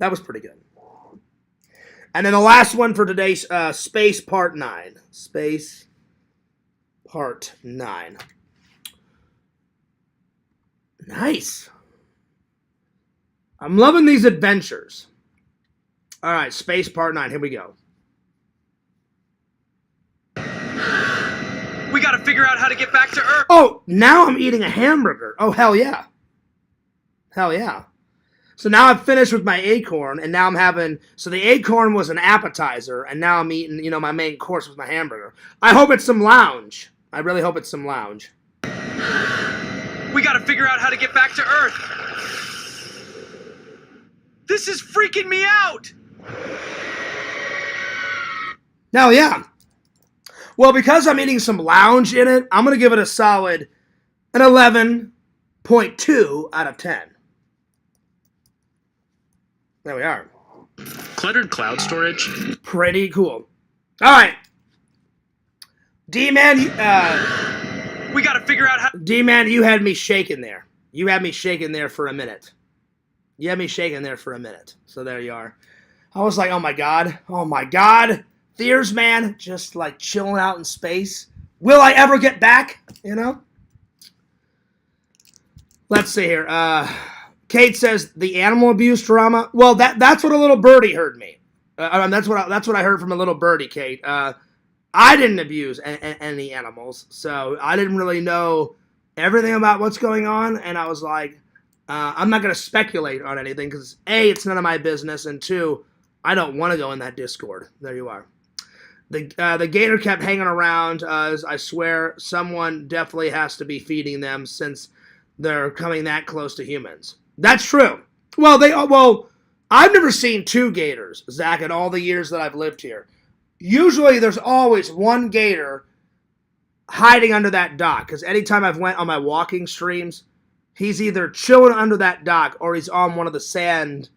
[SPEAKER 1] That was pretty good. And then the last one for today's Space Part 9. Space Part 9. Nice. I'm loving these adventures. All right, Space Part 9. Here we go.
[SPEAKER 4] We gotta figure out how to get back to Earth.
[SPEAKER 1] Oh, now I'm eating a hamburger. Oh, hell yeah. Hell yeah. So now I've finished with my acorn, and now I'm having... So the acorn was an appetizer, and now I'm eating, you know, my main course with my hamburger. I hope it's some lounge. I really hope it's some lounge.
[SPEAKER 4] We gotta figure out how to get back to Earth. This is freaking me out.
[SPEAKER 1] Hell yeah. Well, because I'm eating some lounge in it, I'm going to give it a solid an 11.2 out of 10. There we are.
[SPEAKER 2] Cluttered cloud storage.
[SPEAKER 1] Pretty cool. All right. D-Man,
[SPEAKER 4] We gotta figure out how...
[SPEAKER 1] D-Man, you had me shaking there. You had me shaking there for a minute. You had me shaking there for a minute. So there you are. I was like, oh my God. Oh my God. Fears, man, just like chilling out in space. Will I ever get back? You know? Let's see here. Kate says the animal abuse drama. Well, that's what a little birdie heard me. That's what I heard from a little birdie, Kate. I didn't abuse any animals, so I didn't really know everything about what's going on. And I was like, I'm not going to speculate on anything because A, it's none of my business, and 2, I don't want to go in that Discord. There you are. The gator kept hanging around. I swear someone definitely has to be feeding them since they're coming that close to humans. That's true. Well, I've never seen 2 gators, Zach, in all the years that I've lived here. Usually there's always one gator hiding under that dock because anytime I've went on my walking streams, he's either chilling under that dock or he's on one of the sand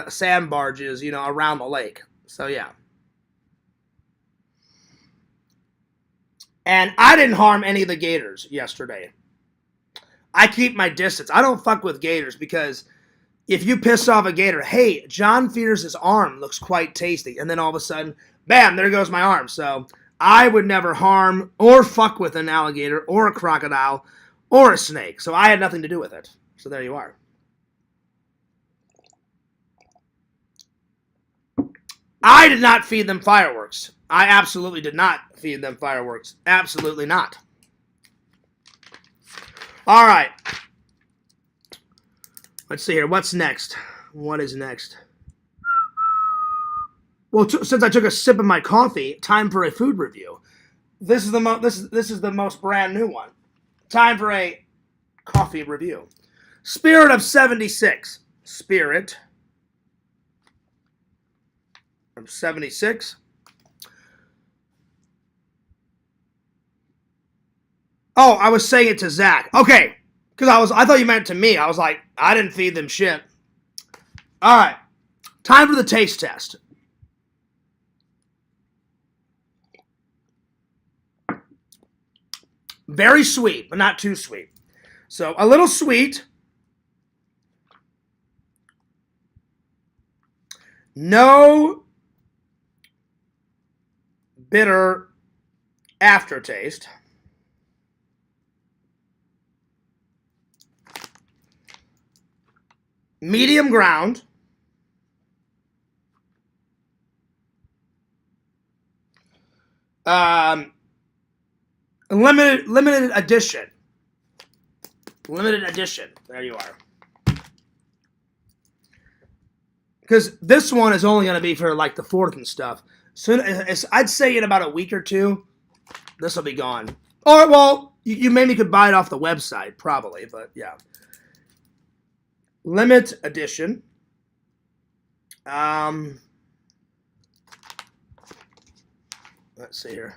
[SPEAKER 1] sand barges, you know, around the lake. So yeah. And I didn't harm any of the gators yesterday. I keep my distance. I don't fuck with gators because if you piss off a gator, hey, John Fears' arm looks quite tasty. And then all of a sudden, bam, there goes my arm. So I would never harm or fuck with an alligator or a crocodile or a snake. So I had nothing to do with it. So there you are. I did not feed them fireworks. I absolutely did not feed them fireworks. Absolutely not. All right. Let's see here. What's next? What is next? Well, since I took a sip of my coffee, time for a food review. This is the most brand new one. Time for a coffee review. Spirit of 76. Spirit of 76. Oh, I was saying it to Zach. Okay, because I thought you meant to me. I was like, I didn't feed them shit. All right, time for the taste test. Very sweet, but not too sweet. So a little sweet. No bitter aftertaste. Medium ground. Limited edition. Limited edition. There you are. Because this one is only going to be for like the 4th and stuff. So I'd say in about a week or 2, this will be gone. Or, well, you maybe could buy it off the website, probably, but yeah. Limit edition. Let's see here.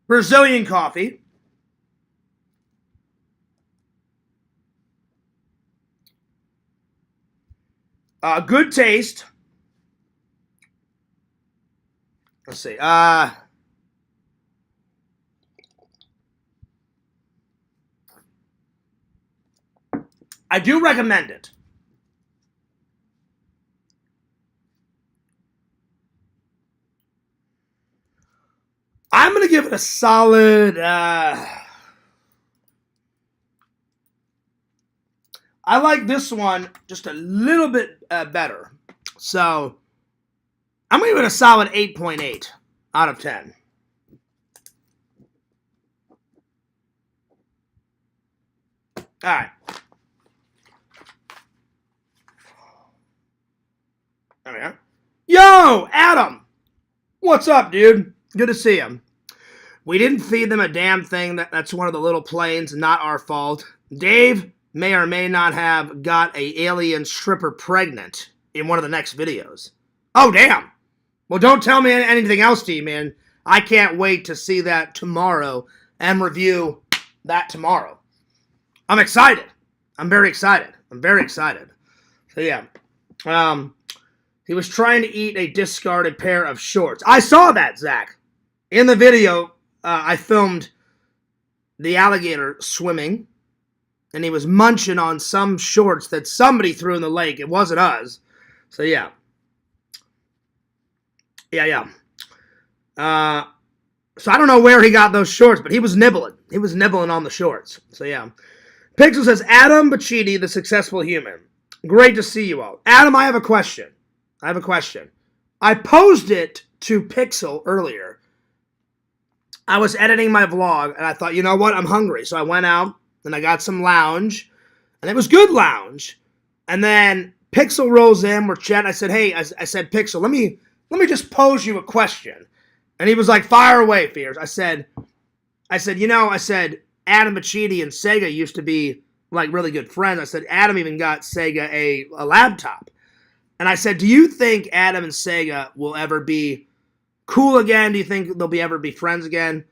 [SPEAKER 1] Brazilian coffee. Good taste. Let's see. I do recommend it. I'm going to give it a solid... I like this one just a little bit better. So, I'm going to give it a solid 8.8 out of 10. All right. There we are. Yo, Adam! What's up, dude? Good to see you. We didn't feed them a damn thing. That's one of the little planes. Not our fault. Dave may or may not have got a alien stripper pregnant in one of the next videos. Oh, damn. Well, don't tell me anything else, D-Man. I can't wait to see that tomorrow and review that tomorrow. I'm excited. I'm very excited. I'm very excited. So, yeah. He was trying to eat a discarded pair of shorts. I saw that, Zach. In the video, I filmed the alligator swimming, and he was munching on some shorts that somebody threw in the lake. It wasn't us. So, yeah. Yeah. So, I don't know where he got those shorts, but he was nibbling. He was nibbling on the shorts. So, yeah. Pixel says, Adam Bacchidi, the successful human. Great to see you all. Adam, I have a question. I posed it to Pixel earlier. I was editing my vlog, and I thought, you know what? I'm hungry. So I went out, and I got some lounge, and it was good lounge. And then Pixel rolls in, we're chatting. I said, hey, I said, Pixel, let me just pose you a question. And he was like, fire away, Fears. I said, Adam Bacchidi and Sega used to be like really good friends. I said, Adam even got Sega a laptop. And I said, do you think Adam and Sega will ever be cool again? Do you think they'll ever be friends again?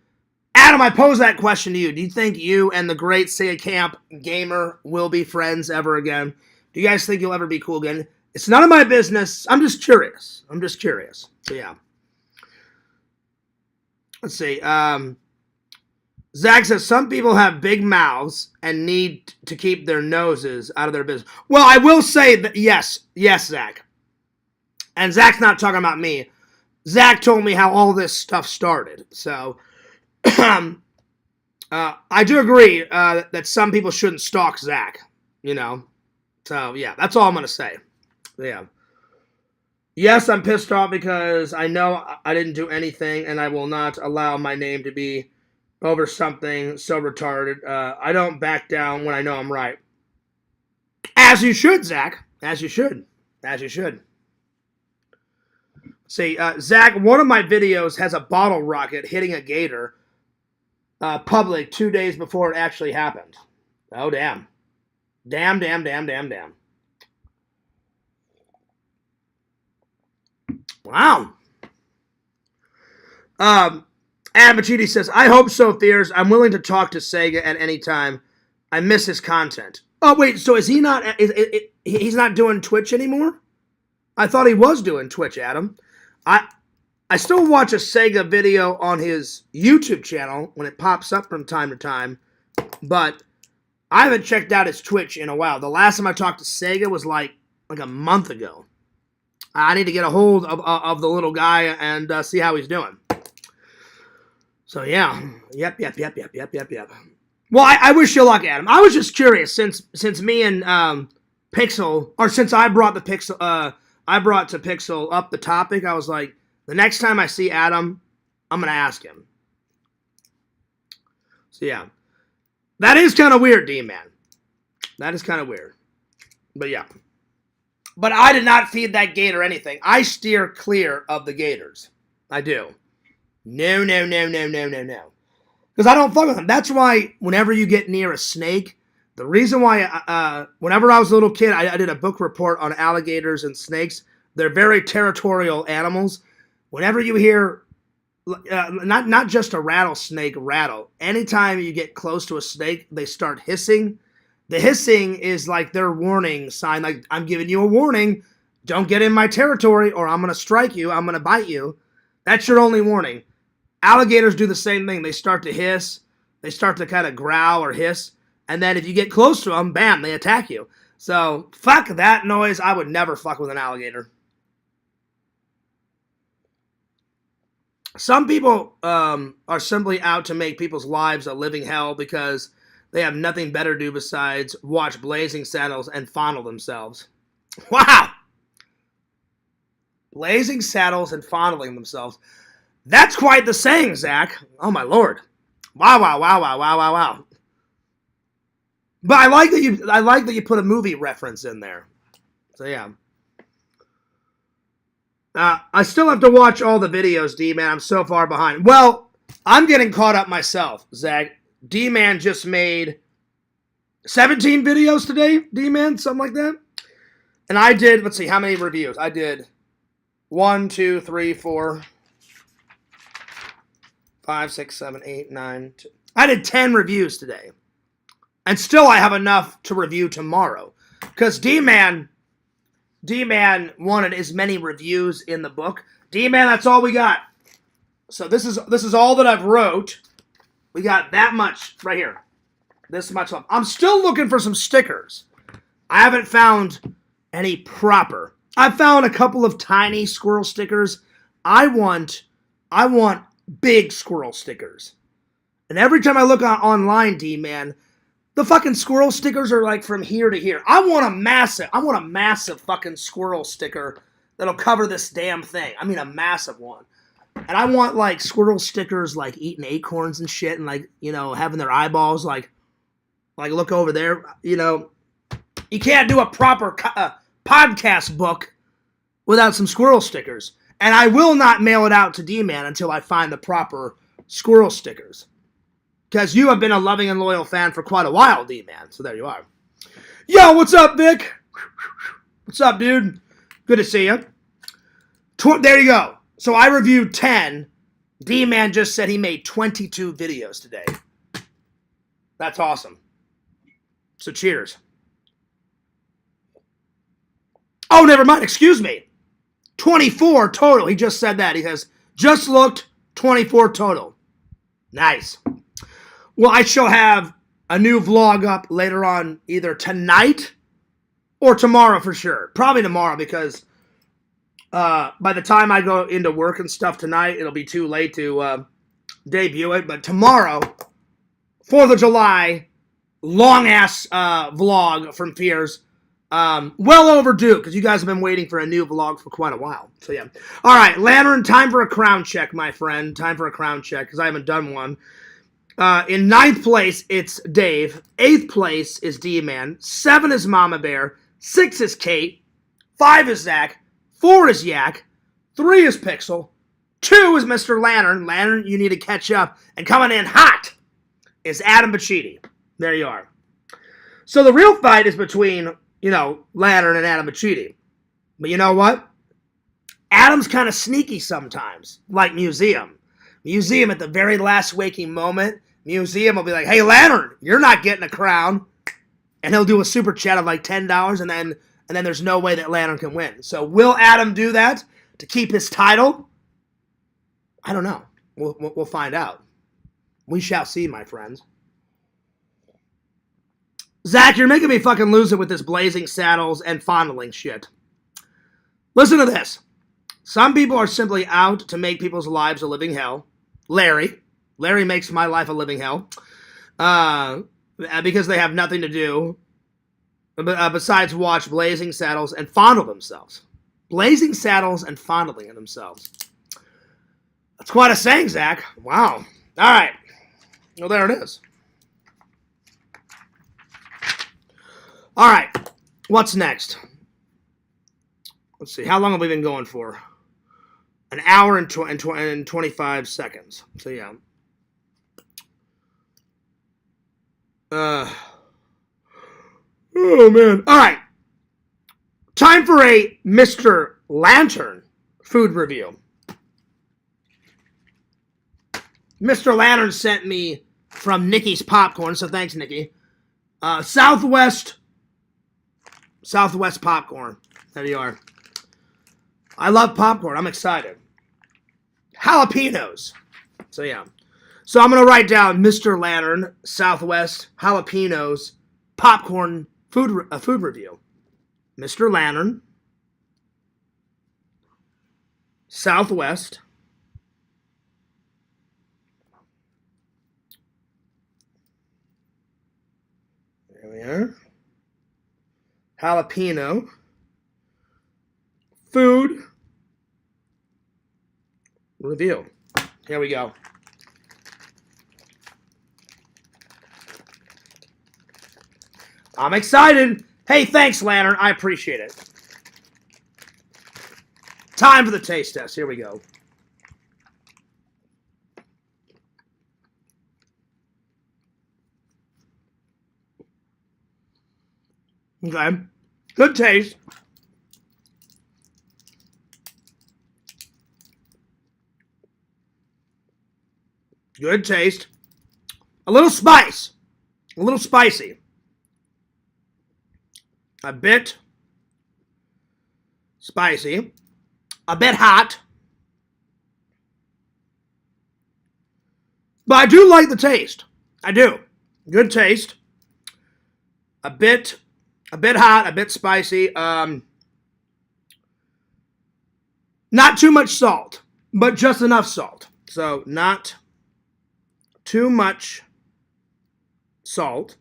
[SPEAKER 1] Adam, I pose that question to you. Do you think you and the great Sega Camp gamer will be friends ever again? Do you guys think you'll ever be cool again? It's none of my business. I'm just curious. So, yeah. Let's see. Zach says, some people have big mouths and need to keep their noses out of their business. Well, I will say that, yes, Zach. And Zach's not talking about me. Zach told me how all this stuff started. So, I do agree that some people shouldn't stalk Zach, you know. So, yeah, that's all I'm going to say. Yeah. Yes, I'm pissed off because I know I didn't do anything, and I will not allow my name to be over something so retarded. I don't back down when I know I'm right. As you should, Zach. As you should. See, Zach, one of my videos has a bottle rocket hitting a gator public 2 days before it actually happened. Oh, damn. Damn. Wow. Adam Bacchidi says, I hope so, Fears. I'm willing to talk to Sega at any time. I miss his content. Oh, wait, so is he not, he's not doing Twitch anymore? I thought he was doing Twitch, Adam. I still watch a Sega video on his YouTube channel when it pops up from time to time, but I haven't checked out his Twitch in a while. The last time I talked to Sega was like a month ago. I need to get a hold of the little guy and see how he's doing. So, yeah. Yep. Well, I wish you luck, Adam. I was just curious, since me and Pixel, or since I brought the Pixel, I brought to Pixel up the topic, I was like, the next time I see Adam, I'm going to ask him. So, yeah. That is kind of weird, D-Man. That is kind of weird. But, yeah. But I did not feed that gator anything. I steer clear of the gators. I do. No. Because I don't fuck with them. That's why whenever you get near a snake, the reason why, whenever I was a little kid, I did a book report on alligators and snakes. They're very territorial animals. Whenever you hear, not just a rattlesnake rattle, anytime you get close to a snake, they start hissing. The hissing is like their warning sign, like, I'm giving you a warning. Don't get in my territory or I'm going to strike you. I'm going to bite you. That's your only warning. Alligators do the same thing. They start to hiss. They start to kind of growl or hiss. And then if you get close to them, bam, they attack you. So, fuck that noise. I would never fuck with an alligator. Some people are simply out to make people's lives a living hell because they have nothing better to do besides watch Blazing Saddles and fondle themselves. Wow! Blazing Saddles and fondling themselves. That's quite the saying, Zach. Oh, my Lord. Wow. But I like that you put a movie reference in there. So, yeah. I still have to watch all the videos, D-Man. I'm so far behind. Well, I'm getting caught up myself, Zach. D-Man just made 17 videos today, D-Man, something like that. And I did, let's see, how many reviews? I did 1, 2, 3, 4, 5, 6, 7, 8, 9, 10. I did 10 reviews today. And still I have enough to review tomorrow. Because D-Man wanted as many reviews in the book. D-Man, that's all we got. So this is all that I've wrote. We got that much right here. This much left. I'm still looking for some stickers. I haven't found any proper. I found a couple of tiny squirrel stickers. I want big squirrel stickers. And every time I look online, D-Man, the fucking squirrel stickers are like from here to here. I want a massive fucking squirrel sticker that'll cover this damn thing. I mean a massive one. And I want like squirrel stickers like eating acorns and shit and like, you know, having their eyeballs like look over there, you know. You can't do a proper podcast book without some squirrel stickers. And I will not mail it out to D-Man until I find the proper squirrel stickers. Because you have been a loving and loyal fan for quite a while, D-Man. So there you are. Yo, what's up, Vic? What's up, dude? Good to see you. There you go. So I reviewed 10. D-Man just said he made 22 videos today. That's awesome. So cheers. Oh, never mind. Excuse me. 24 total. He just said that. He has just looked 24 total. Nice. Well, I shall have a new vlog up later on either tonight or tomorrow for sure. Probably tomorrow because by the time I go into work and stuff tonight, it'll be too late to debut it. But tomorrow, 4th of July, long-ass vlog from Fears. Well overdue because you guys have been waiting for a new vlog for quite a while. So, yeah. All right, Lantern, time for a crown check, my friend. Time for a crown check because I haven't done one. In 9th place, it's Dave. 8th place is D-Man. 7 is Mama Bear. 6 is Kate. 5 is Zach. 4 is Yak. 3 is Pixel. 2 is Mr. Lantern. Lantern, you need to catch up. And coming in hot is Adam Bacchidi. There you are. So the real fight is between, you know, Lantern and Adam Bacchidi. But you know what? Adam's kind of sneaky sometimes, like Museum. Museum at the very last waking moment, Museum will be like, hey, Lantern, you're not getting a crown. And he'll do a super chat of like $10, and then there's no way that Lantern can win. So will Adam do that to keep his title? I don't know. We'll find out. We shall see, my friends. Zach, you're making me fucking lose it with this Blazing Saddles and fondling shit. Listen to this. Some people are simply out to make people's lives a living hell. Larry makes my life a living hell. Because they have nothing to do besides watch Blazing Saddles and fondle themselves. Blazing Saddles and fondling themselves. That's quite a saying, Zach. Wow. All right. Well, there it is. All right. What's next? Let's see. How long have we been going for? An hour and 25 seconds. So, yeah. Oh, man. All right. Time for a Mr. Lantern food review. Mr. Lantern sent me from Nikki's Popcorn, so thanks, Nikki. Southwest Popcorn. There you are. I love popcorn. I'm excited. Jalapenos. So, yeah. So, I'm going to write down Mr. Lantern, Southwest, Jalapenos, Popcorn food review. Mr. Lantern, Southwest, there we are, jalapeno, food review. Here we go. I'm excited. Hey, thanks, Lantern. I appreciate it. Time for the taste test. Here we go. Okay. Good taste. Good taste. A little spice. A little spicy. A bit spicy, a bit hot, but I do like the taste. I do. Good taste. A bit hot, a bit spicy. Not too much salt, but just enough salt. So not too much salt.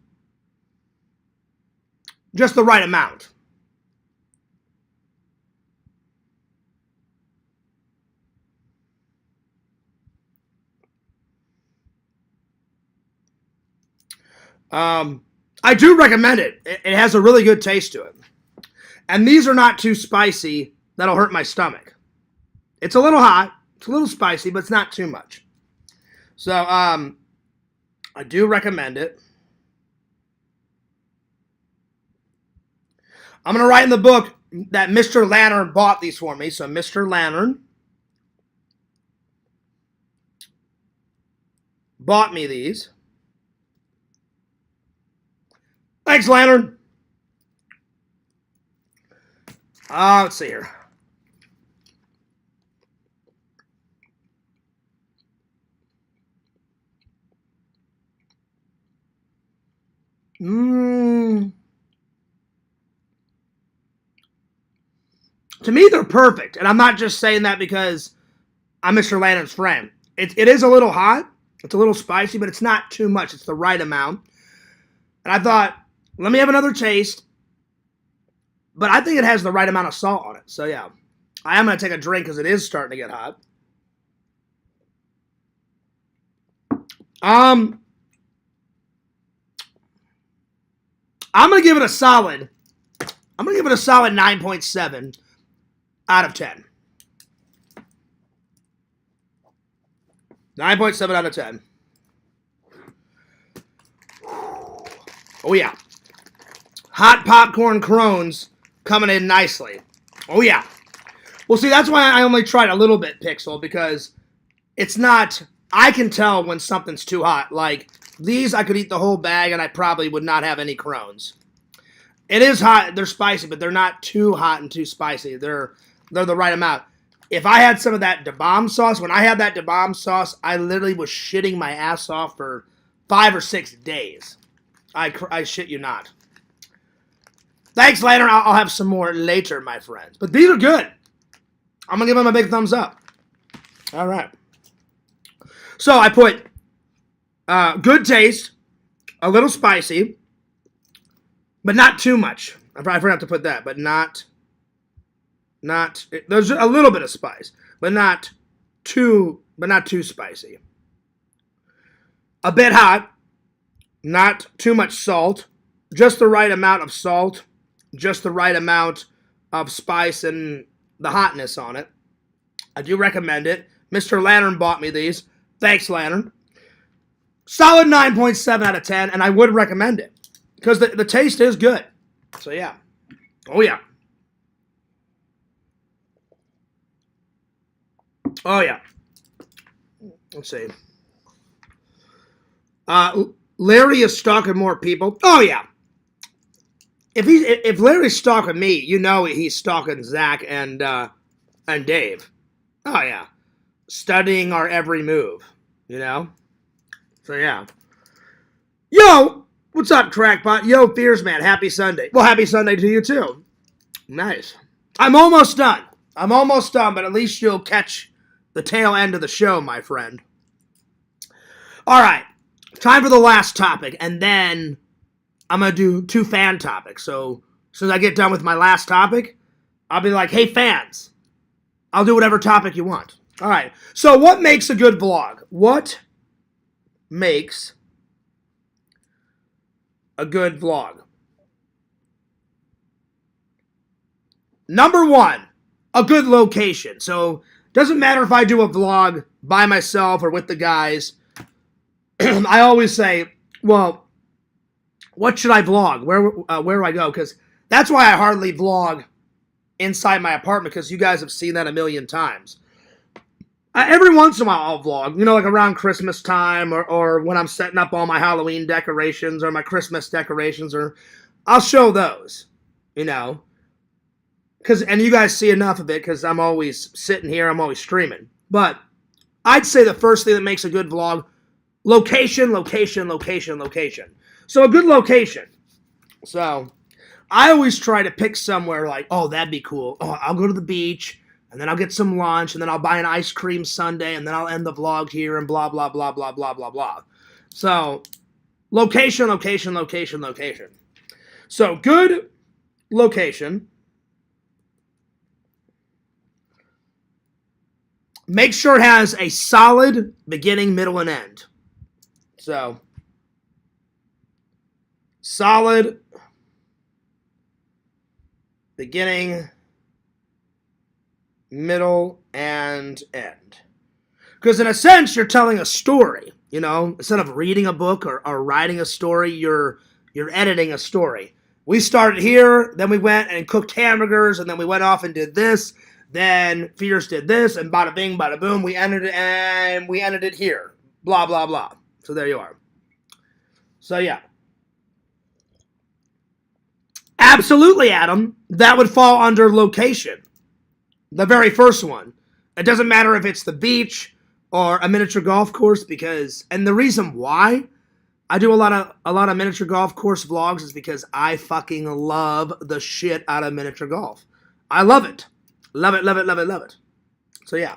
[SPEAKER 1] Just the right amount. I do recommend it. It has a really good taste to it. And these are not too spicy that'll hurt my stomach. It's a little hot. It's a little spicy, but it's not too much. So, I do recommend it. I'm going to write in the book that Mr. Lantern bought these for me. So, Mr. Lantern bought me these. Thanks, Lantern. Let's see here. To me, they're perfect. And I'm not just saying that because I'm Mr. Lantern's friend. It is a little hot. It's a little spicy, but it's not too much. It's the right amount. And I thought, let me have another taste. But I think it has the right amount of salt on it. So, yeah. I am going to take a drink because it is starting to get hot. I'm going to give it a solid 9.7 out of 10. 9.7 out of 10. Oh, yeah. Hot popcorn crones coming in nicely. Oh, yeah. Well, see, that's why I only tried a little bit, Pixel, because it's not... I can tell when something's too hot. Like, these, I could eat the whole bag, and I probably would not have any crones. It is hot. They're spicy, but they're not too hot and too spicy. They're the right amount. If I had some of that DeBomb sauce, when I had that DeBomb sauce, I literally was shitting my ass off for 5 or 6 days. I shit you not. Thanks, Lantern. I'll have some more later, my friends. But these are good. I'm going to give them a big thumbs up. All right. So I put good taste, a little spicy, but not too much. I forgot to put that, but not. There's a little bit of spice, but not too spicy. A bit hot, not too much salt, just the right amount of salt, just the right amount of spice and the hotness on it. I do recommend it. Mr. Lantern bought me these. Thanks, Lantern. Solid 9.7 out of 10, and I would recommend it because the taste is good. So yeah. Oh yeah. Oh yeah. Let's see. Larry is stalking more people. Oh yeah. If Larry's stalking me, you know he's stalking Zach and Dave. Oh yeah. Studying our every move, you know? So yeah. Yo, what's up, Crackpot? Yo, Fears Man, happy Sunday. Well, happy Sunday to you too. Nice. I'm almost done, but at least you'll catch the tail end of the show, my friend. All right, time for the last topic, and then I'm going to do 2 fan topics. So as soon as I get done with my last topic, I'll be like, hey, fans, I'll do whatever topic you want. All right, so what makes a good vlog? What makes a good vlog? Number 1, a good location. So doesn't matter if I do a vlog by myself or with the guys. I always say, well, what should I vlog? Where do I go? Because that's why I hardly vlog inside my apartment, because you guys have seen that a million times. Every once in a while I'll vlog, you know, like around Christmas time or when I'm setting up all my Halloween decorations or my Christmas decorations, or I'll show those, you know. And you guys see enough of it because I'm always sitting here, I'm always streaming. But I'd say the first thing that makes a good vlog, location. So a good location. So I always try to pick somewhere like, oh, that'd be cool. Oh, I'll go to the beach, and then I'll get some lunch, and then I'll buy an ice cream sundae, and then I'll end the vlog here, and blah, blah, blah, blah, blah, blah, blah. So location. So good location. Make sure it has a solid beginning, middle, and end. So, solid beginning, middle, and end. Because in a sense, you're telling a story, you know? Instead of reading a book or writing a story, you're editing a story. We started here, then we went and cooked hamburgers, and then we went off and did this. Then Fears did this, and bada bing, bada boom, we ended it here. Blah, blah, blah. So there you are. So yeah. Absolutely, Adam. That would fall under location. The very first one. It doesn't matter if it's the beach or a miniature golf course, because, and the reason why I do a lot of miniature golf course vlogs is because I fucking love the shit out of miniature golf. I love it. Love it. So yeah.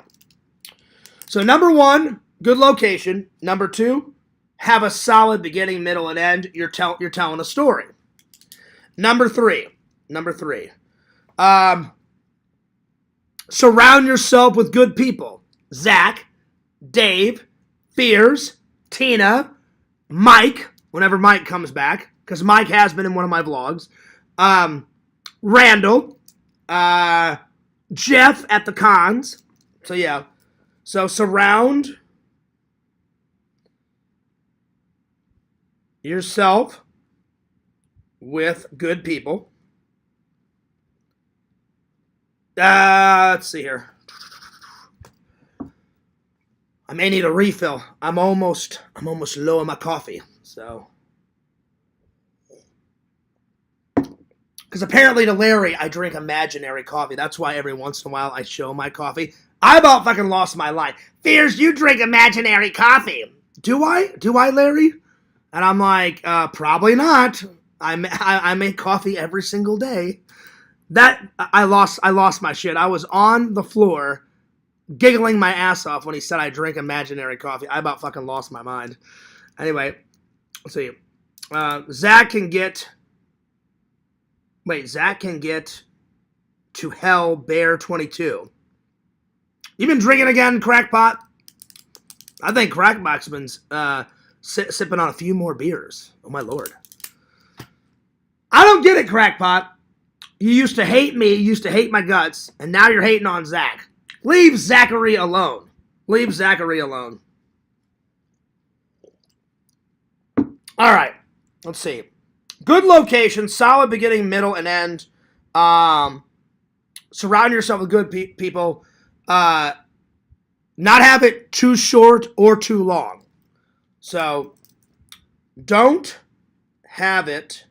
[SPEAKER 1] So number 1, good location. Number 2, have a solid beginning, middle, and end. You're telling a story. Number 3. Surround yourself with good people. Zach, Dave, Fears, Tina, Mike, whenever Mike comes back, because Mike has been in one of my vlogs. Randall, Jeff at the cons. So yeah. So surround yourself with good people. Let's see here. I may need a refill. I'm almost low on my coffee. So, because apparently to Larry, I drink imaginary coffee. That's why every once in a while I show my coffee. I about fucking lost my line. Fears, you drink imaginary coffee. Do I, Larry? And I'm like, probably not. I make coffee every single day. That I lost my shit. I was on the floor giggling my ass off when he said I drink imaginary coffee. I about fucking lost my mind. Anyway, let's see. Zach can get Wait, Zach can get to hell bear 22. You been drinking again, Crackpot? I think Crackpot's been sipping on a few more beers. Oh, my Lord. I don't get it, Crackpot. You used to hate me, you used to hate my guts, and now you're hating on Zach. Leave Zachary alone. Leave Zachary alone. All right. Let's see. Good location, solid beginning, middle, and end. Surround yourself with good people. Not have it too short or too long. So, don't have it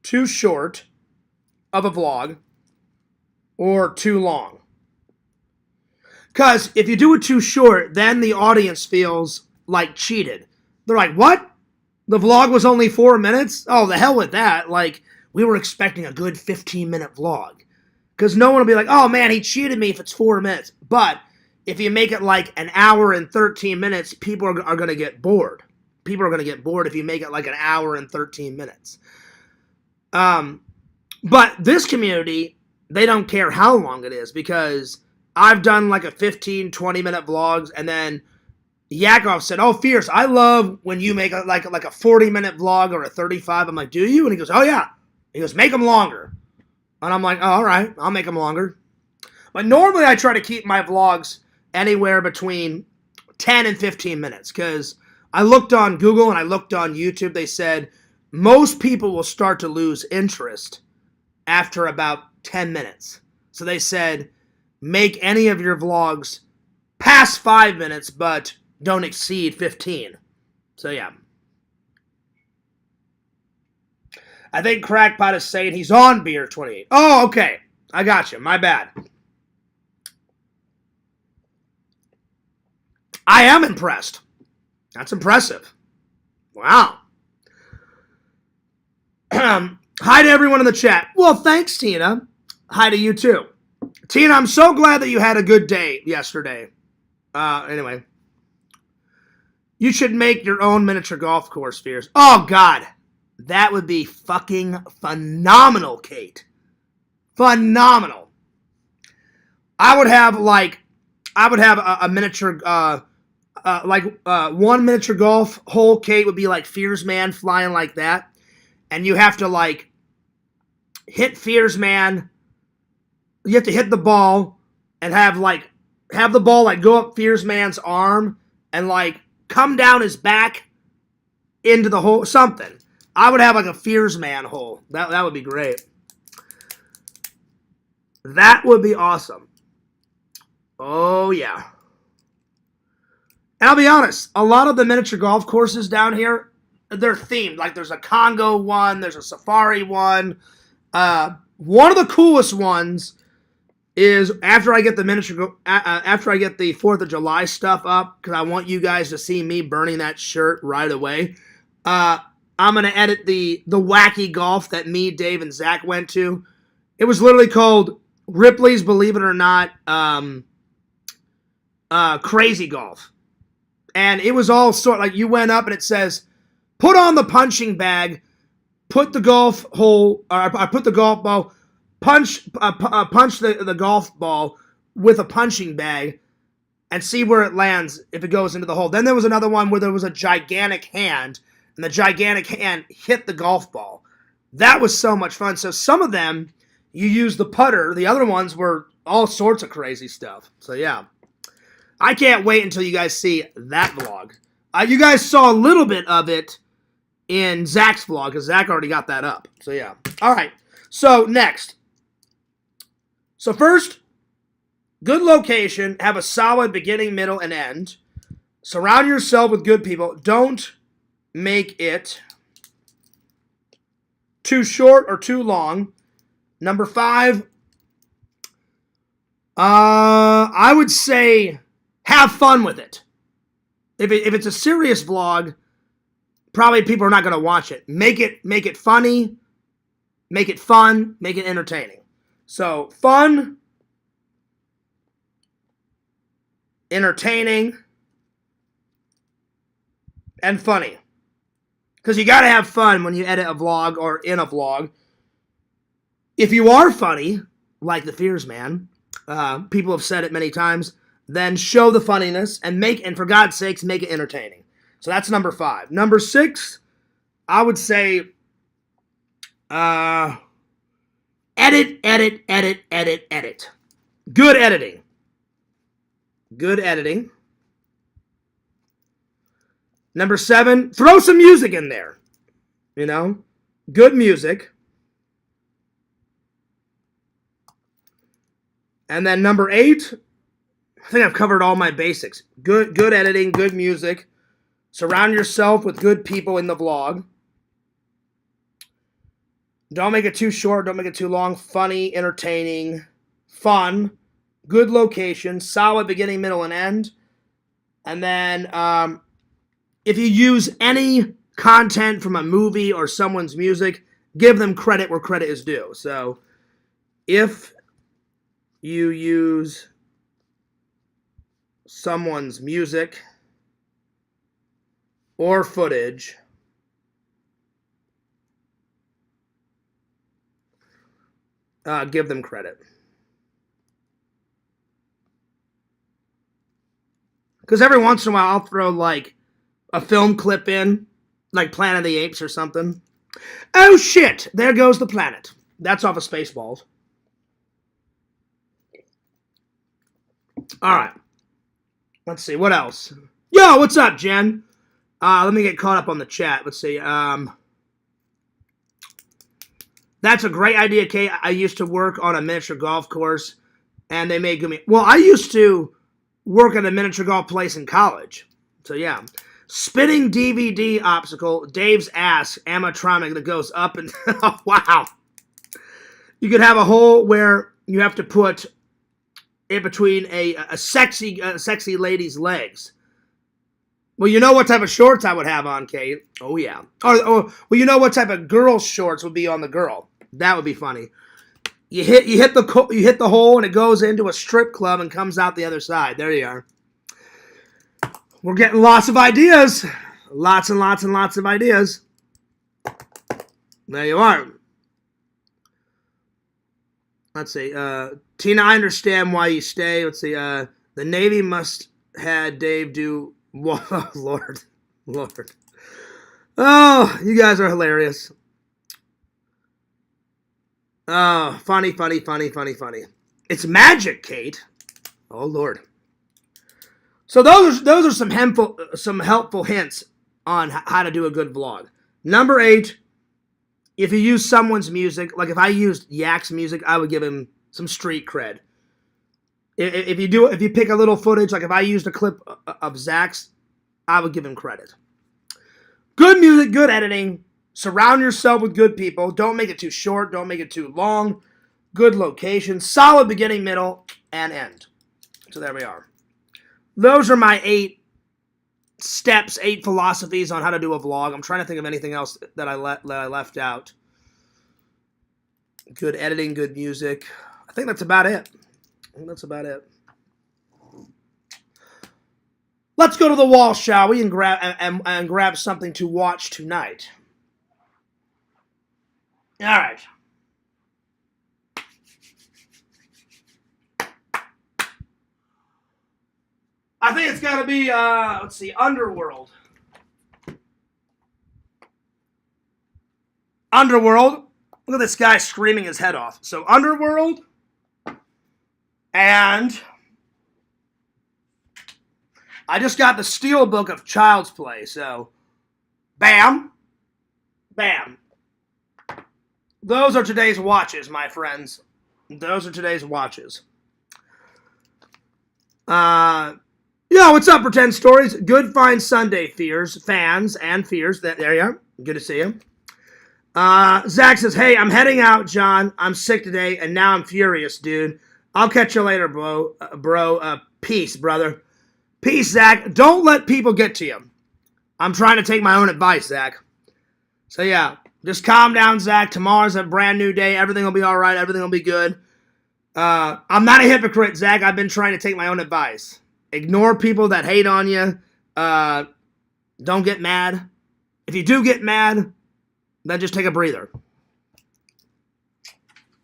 [SPEAKER 1] too short of a vlog or too long. Because if you do it too short, then the audience feels like cheated. They're like, what? The vlog was only 4 minutes? Oh, the hell with that. Like, we were expecting a good 15-minute vlog. Because no one will be like, oh man, he cheated me if it's 4 minutes. But if you make it like an hour and 13 minutes, people are going to get bored. People are going to get bored if you make it like an hour and 13 minutes. But this community, they don't care how long it is, because I've done like a 15, 20-minute vlogs, and then Yakov said, oh, Fierce, I love when you make like a 40-minute vlog or a 35. I'm like, do you? And he goes, oh, yeah. He goes, make them longer. And I'm like, oh, all right, I'll make them longer. But normally I try to keep my vlogs anywhere between 10 and 15 minutes, because I looked on Google and I looked on YouTube. They said most people will start to lose interest after about 10 minutes. So they said, make any of your vlogs past 5 minutes, but don't exceed 15. So yeah. I think Crackpot is saying he's on beer 28. Oh, okay. I got you. My bad. I am impressed. That's impressive. Wow. Hi to everyone in the chat. Well, thanks, Tina. Hi to you, too. Tina, I'm so glad that you had a good day yesterday. Anyway. You should make your own miniature golf course, Fierce. Oh, God. That would be fucking phenomenal, Kate. Phenomenal. I would have a miniature, one miniature golf hole, Kate, would be like Fears Man flying like that. And you have to, like, hit Fears Man. You have to hit the ball and have the ball, like, go up Fears Man's arm and, like, come down his back into the hole, something. I would have like a Fears Man hole. That would be great. That would be awesome. Oh, yeah. And I'll be honest, a lot of the miniature golf courses down here, they're themed. Like there's a Congo one, there's a Safari one. One of the coolest ones is after I get the after I get the 4th of July stuff up, because I want you guys to see me burning that shirt right away. I'm going to edit the wacky golf that me, Dave, and Zach went to. It was literally called Ripley's, believe it or not, Crazy Golf. And it was all sort like you went up and it says, put on the punching bag, put the golf hole, or put the golf ball, punch the golf ball with a punching bag and see where it lands if it goes into the hole. Then there was another one where there was a gigantic hand, and the gigantic hand hit the golf ball. That was so much fun. So some of them, you use the putter. The other ones were all sorts of crazy stuff. So yeah. I can't wait until you guys see that vlog. You guys saw a little bit of it in Zach's vlog, because Zach already got that up. So yeah. All right. So next. So first, good location. Have a solid beginning, middle, and end. Surround yourself with good people. Don't make it too short or too long. Number 5, I would say have fun with it. If it's a serious vlog, probably people are not going to watch it. Make it funny, make it fun, make it entertaining. So fun, entertaining, and funny. Because you got to have fun when you edit a vlog or in a vlog. If you are funny, like the Fears Man, people have said it many times, then show the funniness and for God's sakes, make it entertaining. So that's number 5. Number 6, I would say, edit. Good editing. Good editing. Number 7, throw some music in there. You know, good music. And then number 8, I think I've covered all my basics. Good editing, good music. Surround yourself with good people in the vlog. Don't make it too short, don't make it too long. Funny, entertaining, fun, good location, solid beginning, middle, and end. And then if you use any content from a movie or someone's music, give them credit where credit is due. So if you use someone's music or footage, give them credit. Because every once in a while I'll throw like a film clip in, like Planet of the Apes or something. Oh shit, there goes the planet. That's off of Spaceballs. Alright. Let's see, what else? Yo, what's up, Jen? Let me get caught up on the chat. Let's see. That's a great idea, Kate. I used to work on a miniature golf course, and they made me. Well, I used to work at a miniature golf place in college. So, yeah. Spinning DVD obstacle, Dave's ass, animatronic that goes up and... Oh, wow. You could have a hole where you have to put it between a sexy lady's legs. Well, you know what type of shorts I would have on, Kate. Oh, yeah. Well, you know what type of girl shorts would be on the girl. That would be funny. You hit the hole and it goes into a strip club and comes out the other side. There you are. We're getting lots of ideas. Lots and lots and lots of ideas. There you are. Let's see. Tina, I understand why you stay. Let's see. The Navy must had Dave do... Whoa, Lord. Oh, you guys are hilarious. Oh, funny. It's magic, Kate. Oh, Lord. So those are some helpful hints on how to do a good vlog. Number 8, if you use someone's music, like if I used Yak's music, I would give him some street cred. If you pick a little footage, like if I used a clip of Zach's, I would give him credit. Good music, good editing. Surround yourself with good people. Don't make it too short. Don't make it too long. Good location. Solid beginning, middle, and end. So there we are. Those are my 8 steps, 8 philosophies on how to do a vlog. I'm trying to think of anything else that I left out. Good editing, good music. I think that's about it. Let's go to the wall, shall we, and grab something to watch tonight. All right. I think it's got to be, let's see, Underworld. Underworld. Look at this guy screaming his head off. So, Underworld. And I just got the Steelbook of Child's Play, so bam, bam. Those are today's watches, my friends. Those are today's watches. Yo, what's up, Pretend Stories? Good Fine Sunday, fans and fears. There you are. Good to see you. Zach says, hey, I'm heading out, John. I'm sick today, and now I'm furious, dude. I'll catch you later, bro. Peace, brother. Peace, Zach. Don't let people get to you. I'm trying to take my own advice, Zach. So, yeah, just calm down, Zach. Tomorrow's a brand new day. Everything will be all right. Everything will be good. I'm not a hypocrite, Zach. I've been trying to take my own advice. Ignore people that hate on you. Don't get mad. If you do get mad, then just take a breather.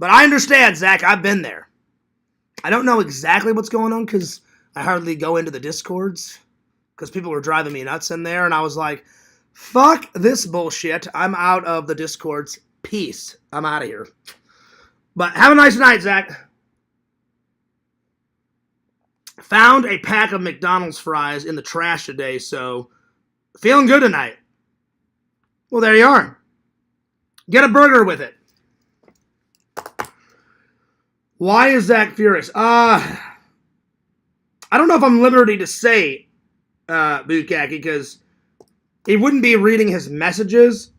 [SPEAKER 1] But I understand, Zach. I've been there. I don't know exactly what's going on because I hardly go into the Discords because people were driving me nuts in there. And I was like, fuck this bullshit. I'm out of the Discords. Peace. I'm out of here. But have a nice night, Zach. Found a pack of McDonald's fries in the trash today, so feeling good tonight. Well, there you are. Get a burger with it. Why is Zach furious? I don't know if I'm liberty to say, Bukaki, because he wouldn't be reading his messages,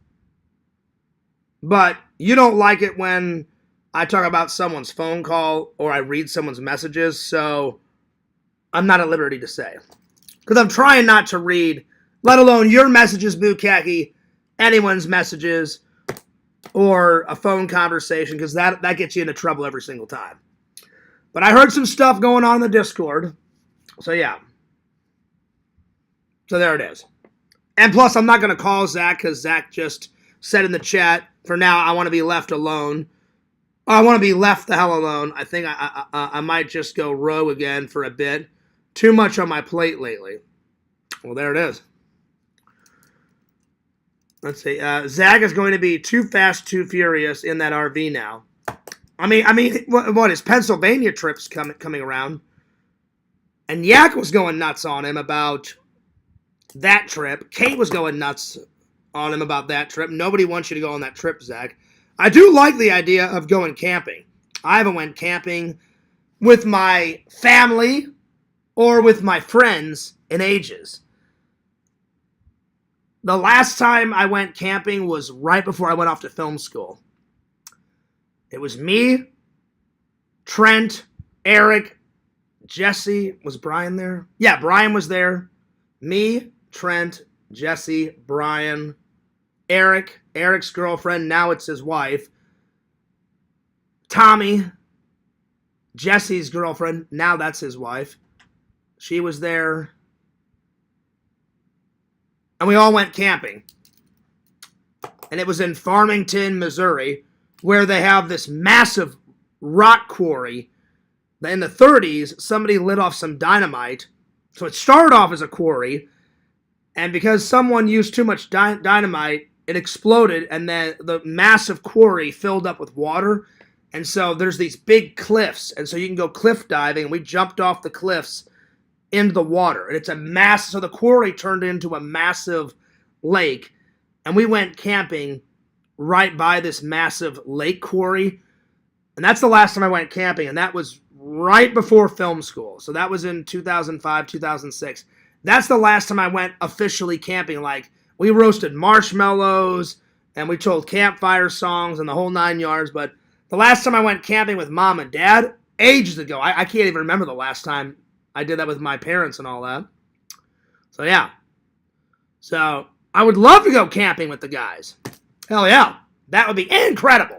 [SPEAKER 1] but you don't like it when I talk about someone's phone call or I read someone's messages, so I'm not at liberty to say. Because I'm trying not to read, let alone your messages, Bukaki, anyone's messages, or a phone conversation, because that gets you into trouble every single time. But I heard some stuff going on in the Discord, so yeah. So there it is. And plus, I'm not going to call Zach, because Zach just said in the chat, for now, I want to be left alone. I want to be left the hell alone. I think I might just go rogue again for a bit. Too much on my plate lately. Well, there it is. Let's see. Zach is going to be too fast, too furious in that RV now. I mean, what his Pennsylvania trip's coming around, and Yak was going nuts on him about that trip. Kate was going nuts on him about that trip. Nobody wants you to go on that trip, Zach. I do like the idea of going camping. I haven't went camping with my family or with my friends in ages. The last time I went camping was right before I went off to film school. It was me, Trent, Eric, Jesse. Was Brian there? Yeah, Brian was there. Me, Trent, Jesse, Brian, Eric, Eric's girlfriend, now it's his wife, Tommy, Jesse's girlfriend, now that's his wife. She was there. And we all went camping. And it was in Farmington, Missouri, where they have this massive rock quarry. In the 30s, somebody lit off some dynamite. So it started off as a quarry. And because someone used too much dynamite, it exploded. And then the massive quarry filled up with water. And so there's these big cliffs. And so you can go cliff diving. And we jumped off the cliffs into the water. And it's a massive, so the quarry turned into a massive lake. And we went camping right by this massive lake quarry. And that's the last time I went camping. And that was right before film school. So that was in 2005, 2006. That's the last time I went officially camping. Like, we roasted marshmallows and we told campfire songs and the whole 9 yards. But the last time I went camping with mom and dad, ages ago, I can't even remember the last time I did that with my parents and all that. So, yeah. So, I would love to go camping with the guys. Hell yeah. That would be incredible.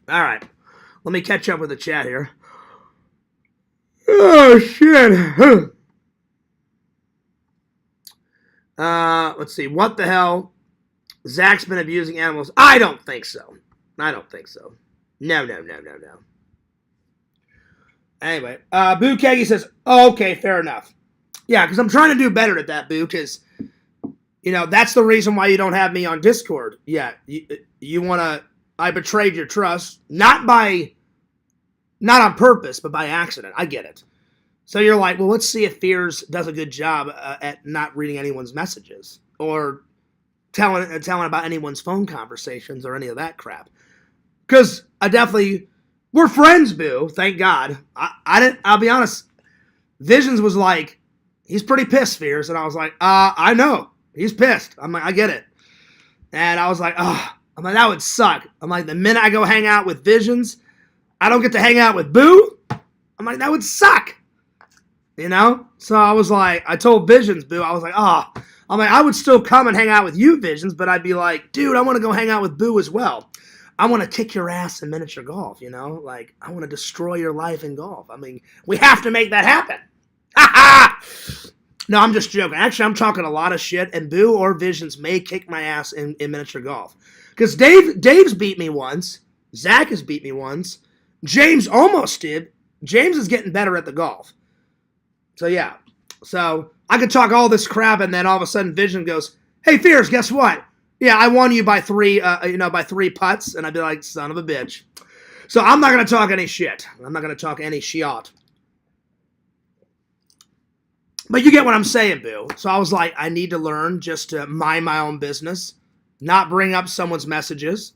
[SPEAKER 1] All right. Let me catch up with the chat here. Oh, shit. Let's see. What the hell? Zach's been abusing animals. I don't think so. I don't think so. No. Anyway, Boo Keggy says, oh, okay, fair enough. Yeah, because I'm trying to do better at that, Boo, because, you know, that's the reason why you don't have me on Discord. Yeah, you want to, I betrayed your trust, not on purpose, but by accident. I get it. So you're like, well, let's see if Fears does a good job at not reading anyone's messages or telling about anyone's phone conversations or any of that crap. Because we're friends, Boo. Thank God. I'll be honest. Visions was like, he's pretty pissed, Fears. And I was like, I know. He's pissed. I'm like, I get it. And I was like, I'm like, that would suck. I'm like, the minute I go hang out with Visions, I don't get to hang out with Boo. I'm like, that would suck. You know? So I was like, I told Visions, Boo, I was like, I'm like, I would still come and hang out with you, Visions, but I'd be like, dude, I want to go hang out with Boo as well. I want to kick your ass in miniature golf, you know? Like, I want to destroy your life in golf. I mean, we have to make that happen. Ha ha! No, I'm just joking. Actually, I'm talking a lot of shit, and Boo or Visions may kick my ass in miniature golf. Because Dave's beat me once, Zach has beat me once. James almost did. James is getting better at the golf. So yeah. So I could talk all this crap, and then all of a sudden Vision goes, "Hey, Fears, guess what? Yeah, I won you by three putts," and I'd be like, "Son of a bitch." So I'm not gonna talk any shit. I'm not gonna talk any shit. But you get what I'm saying, Boo. So I was like, I need to learn just to mind my own business, not bring up someone's messages.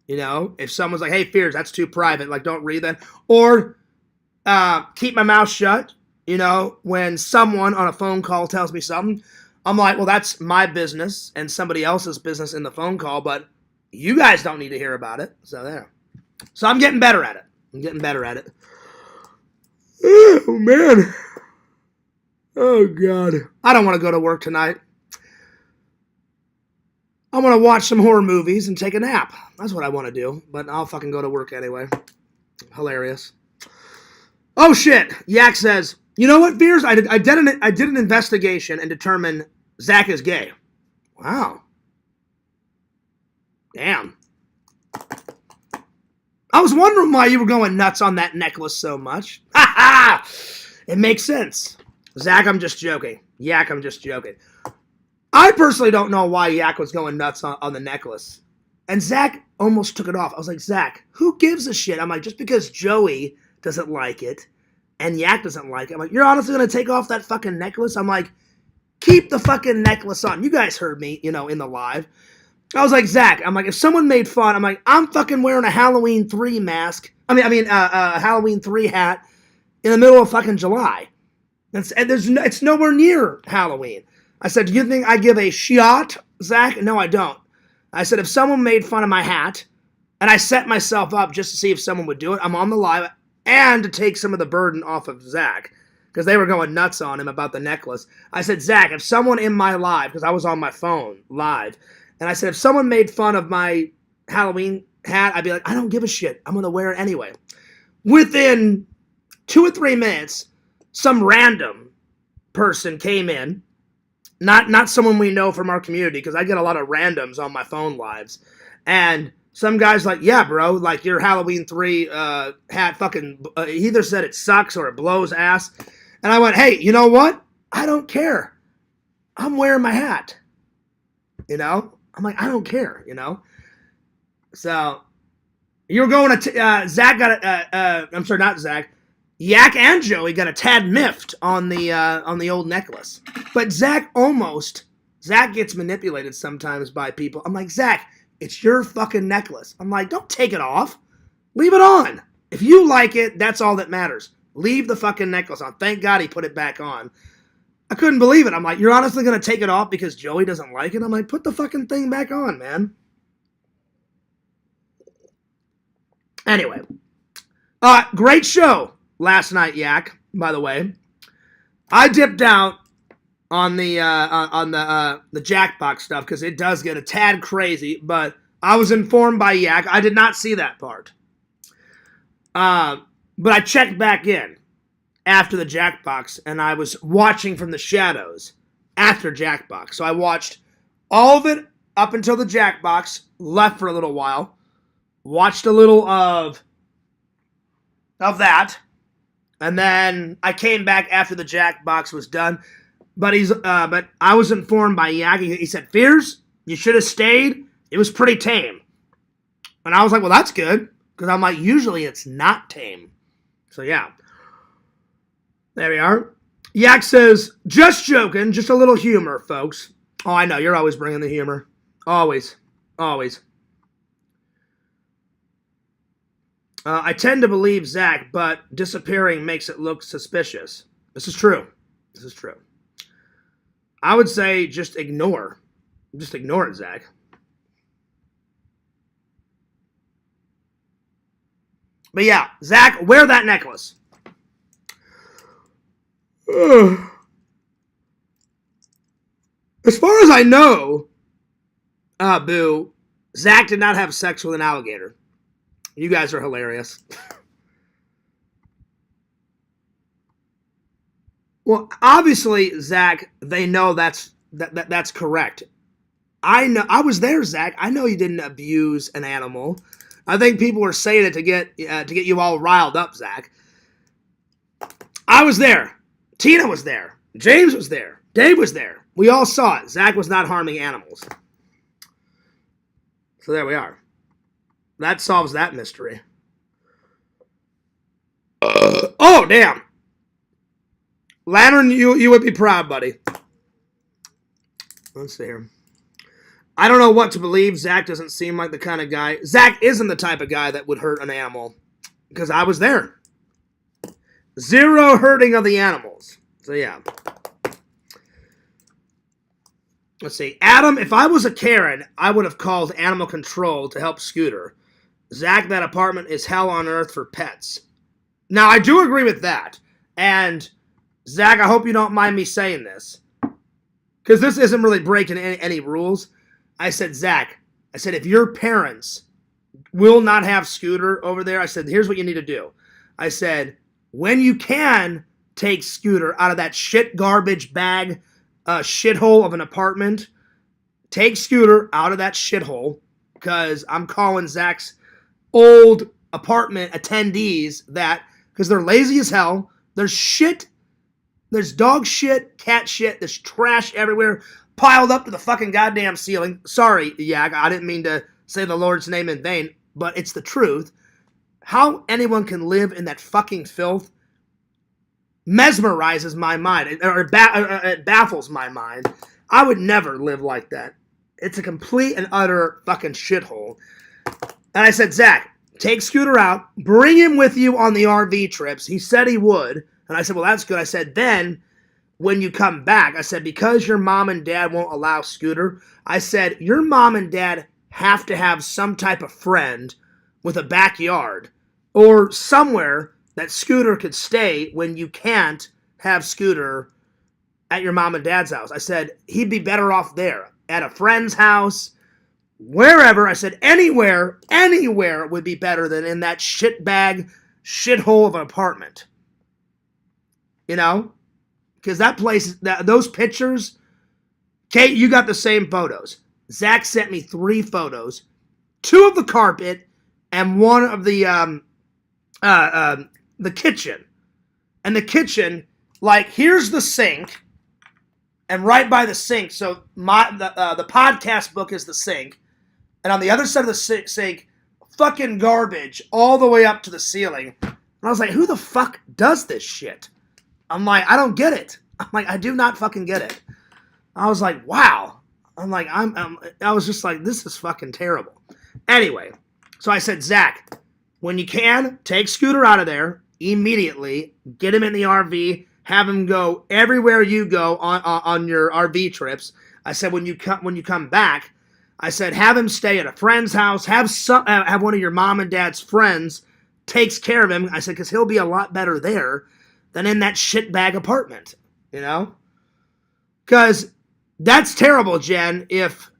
[SPEAKER 1] You know, if someone's like, "Hey, Fears, that's too private," like, don't read that. Or keep my mouth shut. You know, when someone on a phone call tells me something, I'm like, well, that's my business and somebody else's business in the phone call, but you guys don't need to hear about it. So there. So I'm getting better at it. Oh, man. Oh, God. I don't want to go to work tonight. I want to watch some horror movies and take a nap. That's what I want to do, but I'll fucking go to work anyway. Hilarious. Oh, shit. Yak says, "You know what, Fears? I did an investigation and determined Zach is gay." Wow. Damn. I was wondering why you were going nuts on that necklace so much. Ha ha! It makes sense. Zach, I'm just joking. Yak, I'm just joking. I personally don't know why Yak was going nuts on the necklace. And Zach almost took it off. I was like, "Zach, who gives a shit?" I'm like, just because Joey doesn't like it and Yak doesn't like it. I'm like, "You're honestly going to take off that fucking necklace?" I'm like, keep the fucking necklace on. You guys heard me, you know, in the live. I was like, "Zach," I'm like, if someone made fun, I'm like, I'm fucking wearing a Halloween 3 mask. A Halloween 3 hat in the middle of fucking July. It's nowhere near Halloween. I said, "Do you think I give a shit, Zach?" "No, I don't." I said, if someone made fun of my hat, and I set myself up just to see if someone would do it, I'm on the live, and to take some of the burden off of Zach, because they were going nuts on him about the necklace. I said, "Zach, if someone in my live," because I was on my phone live, and I said, if someone made fun of my Halloween hat, I'd be like, "I don't give a shit. I'm going to wear it anyway." Within 2 or 3 minutes, some random person came in, not someone we know from our community, because I get a lot of randoms on my phone lives, and some guy's like, "Yeah, bro, like your Halloween 3 hat fucking," he either said it sucks or it blows ass. And I went, "Hey, you know what? I don't care. I'm wearing my hat." You know? I'm like, I don't care, you know? So, you're going to, Zach got I'm sorry, not Zach. Yak and Joey got a tad miffed on the old necklace. But Zach gets manipulated sometimes by people. I'm like, "Zach, it's your fucking necklace." I'm like, don't take it off. Leave it on. If you like it, that's all that matters. Leave the fucking necklace on. Thank God he put it back on. I couldn't believe it. I'm like, "You're honestly going to take it off because Joey doesn't like it?" I'm like, put the fucking thing back on, man. Anyway. Great show last night, Yak, by the way. I dipped out on the Jackbox stuff because it does get a tad crazy, but I was informed by Yak. I did not see that part. But I checked back in after the Jackbox, and I was watching from the shadows after Jackbox. So I watched all of it up until the Jackbox, left for a little while, watched a little of that, and then I came back after the Jackbox was done. But I was informed by Yagi. He said, "Fears, you should have stayed. It was pretty tame." And I was like, well, that's good, because I'm like, usually it's not tame. So yeah. There we are. Yak says, "Just joking, just a little humor, folks." Oh, I know, you're always bringing the humor. Always. Always. I tend to believe Zach, but disappearing makes it look suspicious. This is true. This is true. I would say just ignore. Just ignore it, Zach. But yeah, Zach, wear that necklace. As far as I know, Boo, Zach did not have sex with an alligator. You guys are hilarious. Well, obviously, Zach, they know that's correct. I know. I was there, Zach. I know you didn't abuse an animal. I think people were saying it to get you all riled up, Zach. I was there. Tina was there. James was there. Dave was there. We all saw it. Zach was not harming animals. So there we are. That solves that mystery. Oh, damn. Lantern, you would be proud, buddy. Let's see here. I don't know what to believe. Zach doesn't seem like the kind of guy. Zach isn't the type of guy that would hurt an animal. Because I was there. Zero hurting of the animals. So, yeah. Let's see. Adam, if I was a Karen, I would have called animal control to help Scooter. Zach, that apartment is hell on earth for pets. Now, I do agree with that. And, Zach, I hope you don't mind me saying this. Because this isn't really breaking any rules. I said, Zach, I said, if your parents will not have Scooter over there, I said, here's what you need to do. I said, when you can take Scooter out of that shit garbage bag, shithole of an apartment, take Scooter out of that shithole, because I'm calling Zach's old apartment attendees that, because they're lazy as hell, there's shit, there's dog shit, cat shit, there's trash everywhere, piled up to the fucking goddamn ceiling. Sorry, yeah, I didn't mean to say the Lord's name in vain, but it's the truth. How anyone can live in that fucking filth mesmerizes my mind, or it baffles my mind. I would never live like that. It's a complete and utter fucking shithole. And I said, Zach, take Scooter out, bring him with you on the RV trips. He said he would. And I said, well, that's good. I said, then when you come back, I said, because your mom and dad won't allow Scooter, I said, your mom and dad have to have some type of friend with a backyard or somewhere that Scooter could stay when you can't have Scooter at your mom and dad's house. I said, he'd be better off there, at a friend's house, wherever. I said, anywhere would be better than in that shitbag, shithole of an apartment. You know? Because that place, those pictures, Kate, you got the same photos. Zach sent me 3 photos, 2 of the carpet and 1 of the kitchen. And the kitchen, like, here's the sink, and right by the sink, so the podcast book is the sink, and on the other side of the sink, fucking garbage all the way up to the ceiling. And I was like, who the fuck does this shit? I'm like, I don't get it. I'm like, I do not fucking get it. I was like, wow. I'm like, I was just like, this is fucking terrible. Anyway, so I said, Zach, when you can, take Scooter out of there immediately, get him in the RV, have him go everywhere you go on your RV trips. I said, when you come back, I said, have him stay at a friend's house, have one of your mom and dad's friends takes care of him. I said, because he'll be a lot better there than in that shitbag apartment, you know? Because that's terrible, Jen, if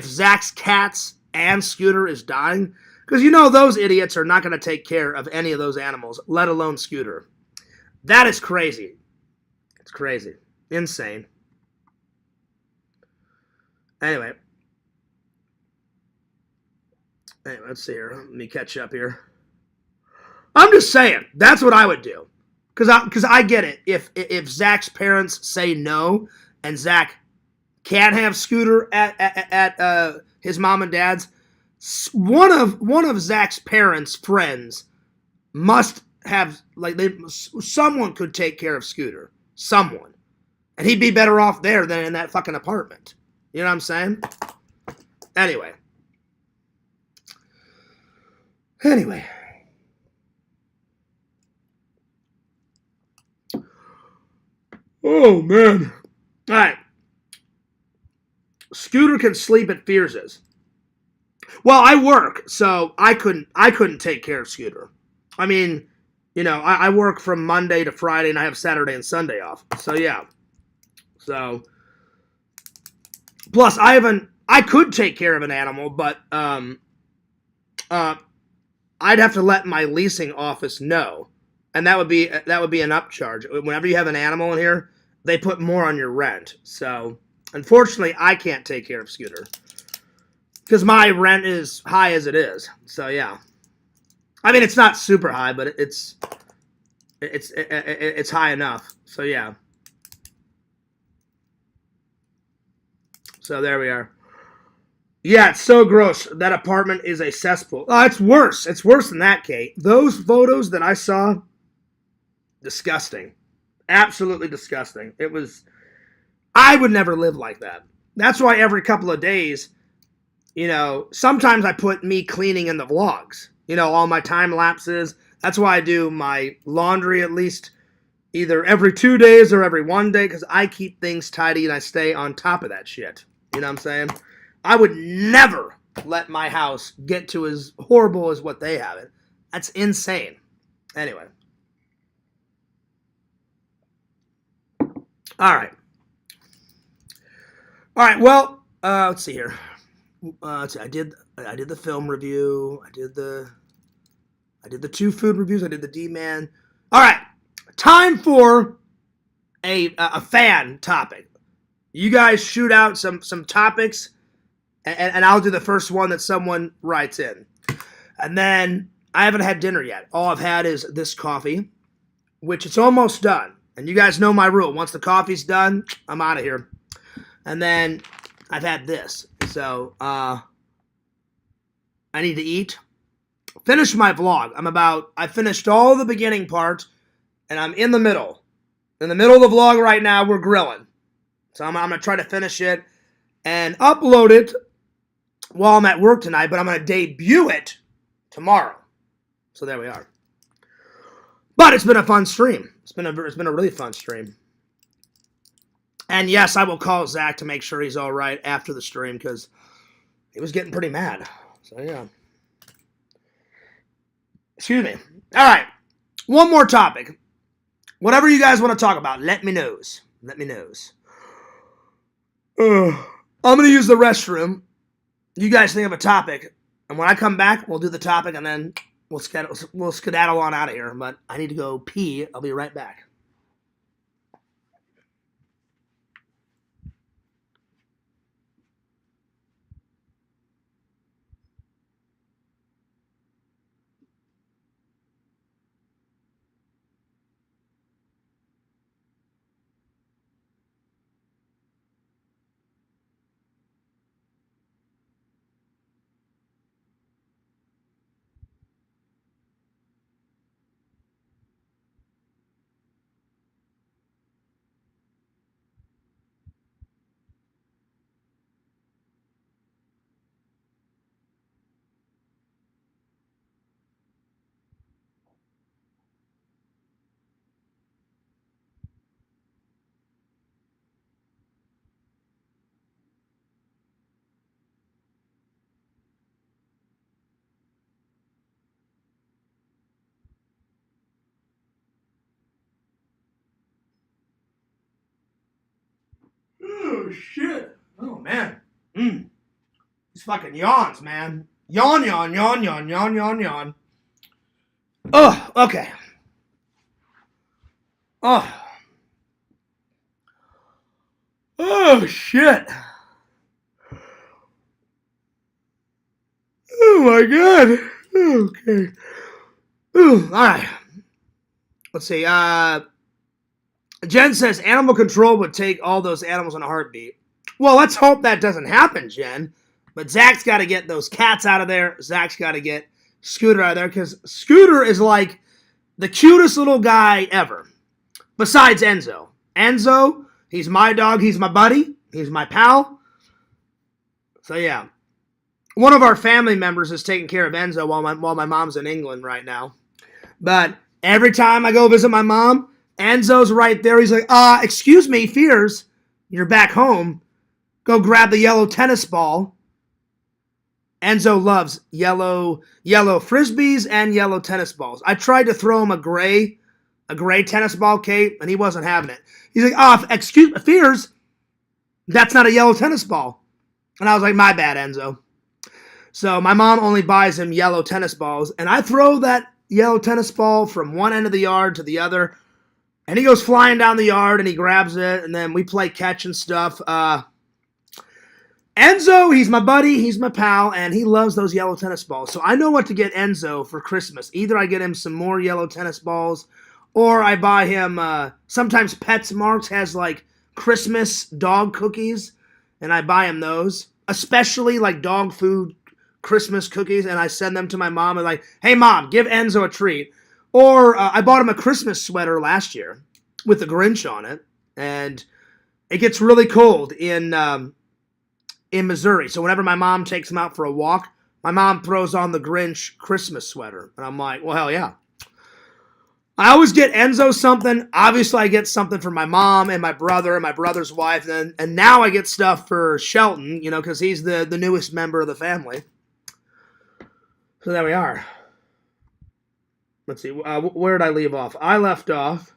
[SPEAKER 1] Zach's cats and Scooter is dying. Because you know those idiots are not going to take care of any of those animals, let alone Scooter. That is crazy. It's crazy. Insane. Anyway, let's see here. Let me catch up here. I'm just saying, that's what I would do. Because I get it. If Zach's parents say no, and Zach can't have Scooter at his mom and dad's, one of Zach's parents' friends must have, like, someone could take care of Scooter. Someone. And he'd be better off there than in that fucking apartment. You know what I'm saying? Anyway. Oh, man. All right. Scooter can sleep at Fierce's. Well, I work, so I couldn't take care of Scooter. I mean, you know, I work from Monday to Friday, and I have Saturday and Sunday off. So, yeah. So, plus, I could take care of an animal, but I'd have to let my leasing office know. And that would be an upcharge. Whenever you have an animal in here, they put more on your rent. So, unfortunately, I can't take care of Scooter. because my rent is high as it is. So yeah, I mean it's not super high, but it's high enough. So yeah. So there we are. Yeah, it's so gross. That apartment is a cesspool. Oh, it's worse. It's worse than that, Kate. Those photos that I saw, disgusting. Absolutely disgusting. It was, I would never live like that. That's why every couple of days, you know, sometimes I put me cleaning in the vlogs. You know, all my time lapses. That's why I do my laundry at least either every 2 days or every 1 day, because I keep things tidy and I stay on top of that shit. You know what I'm saying? I would never let my house get to as horrible as what they have it. That's insane. Anyway. All right. All right. Well, let's see here. Let's see. I did the film review. I did the 2 food reviews. I did the Dman. All right. Time for a fan topic. You guys shoot out some topics. And I'll do the first one that someone writes in. And then I haven't had dinner yet. All I've had is this coffee, which it's almost done. And you guys know my rule. Once the coffee's done, I'm out of here. And then I've had this. So I need to eat. Finish my vlog. I finished all the beginning part, and I'm in the middle. In the middle of the vlog right now, we're grilling. So I'm going to try to finish it and upload it while I'm at work tonight, but I'm going to debut it tomorrow. So there we are. But it's been a fun stream. It's been a really fun stream. And yes, I will call Zach to make sure he's all right after the stream, because he was getting pretty mad. So yeah. Excuse me. All right. One more topic. Whatever you guys want to talk about, let me knows. Let me knows. I'm going to use the restroom. You guys think of a topic, and when I come back, we'll do the topic, and then we'll skedaddle on out of here. But I need to go pee. I'll be right back. Oh, shit. Oh, man. These fucking yawns, man. Yawn, yawn, yawn, yawn, yawn, yawn, yawn. Oh, okay. Oh. Oh, shit. Oh, my God. Okay. Ooh, all right. Let's see. Jen says animal control would take all those animals in a heartbeat. Well, let's hope that doesn't happen, Jen. But Zach's got to get those cats out of there. Zach's got to get Scooter out of there, because Scooter is like the cutest little guy ever. Besides Enzo. Enzo, he's my dog. He's my buddy. He's my pal. So, yeah. One of our family members is taking care of Enzo while my mom's in England right now. But every time I go visit my mom, Enzo's right there. He's like, excuse me, Fears. You're back home. Go grab the yellow tennis ball. Enzo loves yellow frisbees and yellow tennis balls. I tried to throw him a gray tennis ball, Kate, and he wasn't having it. He's like, excuse me, Fears. That's not a yellow tennis ball. And I was like, my bad, Enzo. So my mom only buys him yellow tennis balls, and I throw that yellow tennis ball from one end of the yard to the other, and he goes flying down the yard, and he grabs it, and then we play catch and stuff. Enzo, he's my buddy, he's my pal, and he loves those yellow tennis balls. So I know what to get Enzo for Christmas. Either I get him some more yellow tennis balls, or I buy him, sometimes PetSmarts has like Christmas dog cookies, and I buy him those. Especially like dog food Christmas cookies, and I send them to my mom and like, hey mom, give Enzo a treat. Or I bought him a Christmas sweater last year with the Grinch on it, and it gets really cold in Missouri. So whenever my mom takes him out for a walk, my mom throws on the Grinch Christmas sweater. And I'm like, well, hell yeah. I always get Enzo something. Obviously, I get something for my mom and my brother's wife. And now I get stuff for Shelton, you know, because he's the newest member of the family. So there we are. Let's see. Where did I leave off? I left off.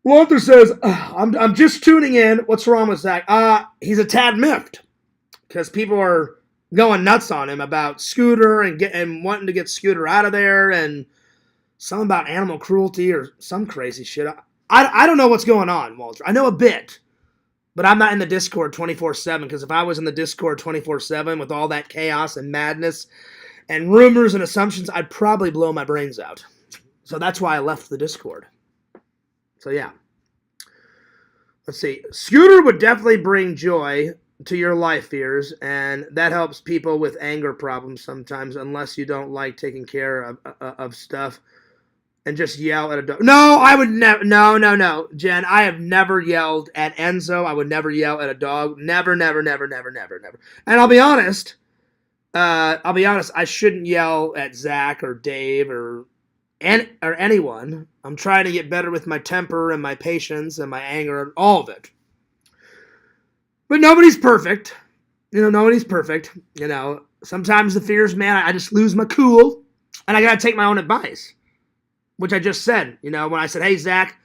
[SPEAKER 1] Walter says, I'm just tuning in. What's wrong with Zach? He's a tad miffed because people are going nuts on him about Scooter and wanting to get Scooter out of there and something about animal cruelty or some crazy shit. I don't know what's going on, Walter. I know a bit, but I'm not in the Discord 24/7 because if I was in the Discord 24/7 with all that chaos and madness and rumors and assumptions, I'd probably blow my brains out. So that's why I left the Discord. So yeah. Let's see. Scooter would definitely bring joy to your life, Fears, and that helps people with anger problems sometimes, unless you don't like taking care of stuff and just yell at a dog. No, I would never. No, Jen. I have never yelled at Enzo. I would never yell at a dog. Never. And I'll be honest. I shouldn't yell at Zach or Dave or anyone. I'm trying to get better with my temper and my patience and my anger and all of it. But nobody's perfect. Nobody's perfect. Sometimes the Fears, man, I just lose my cool and I got to take my own advice, which I just said. When I said, hey, Zach,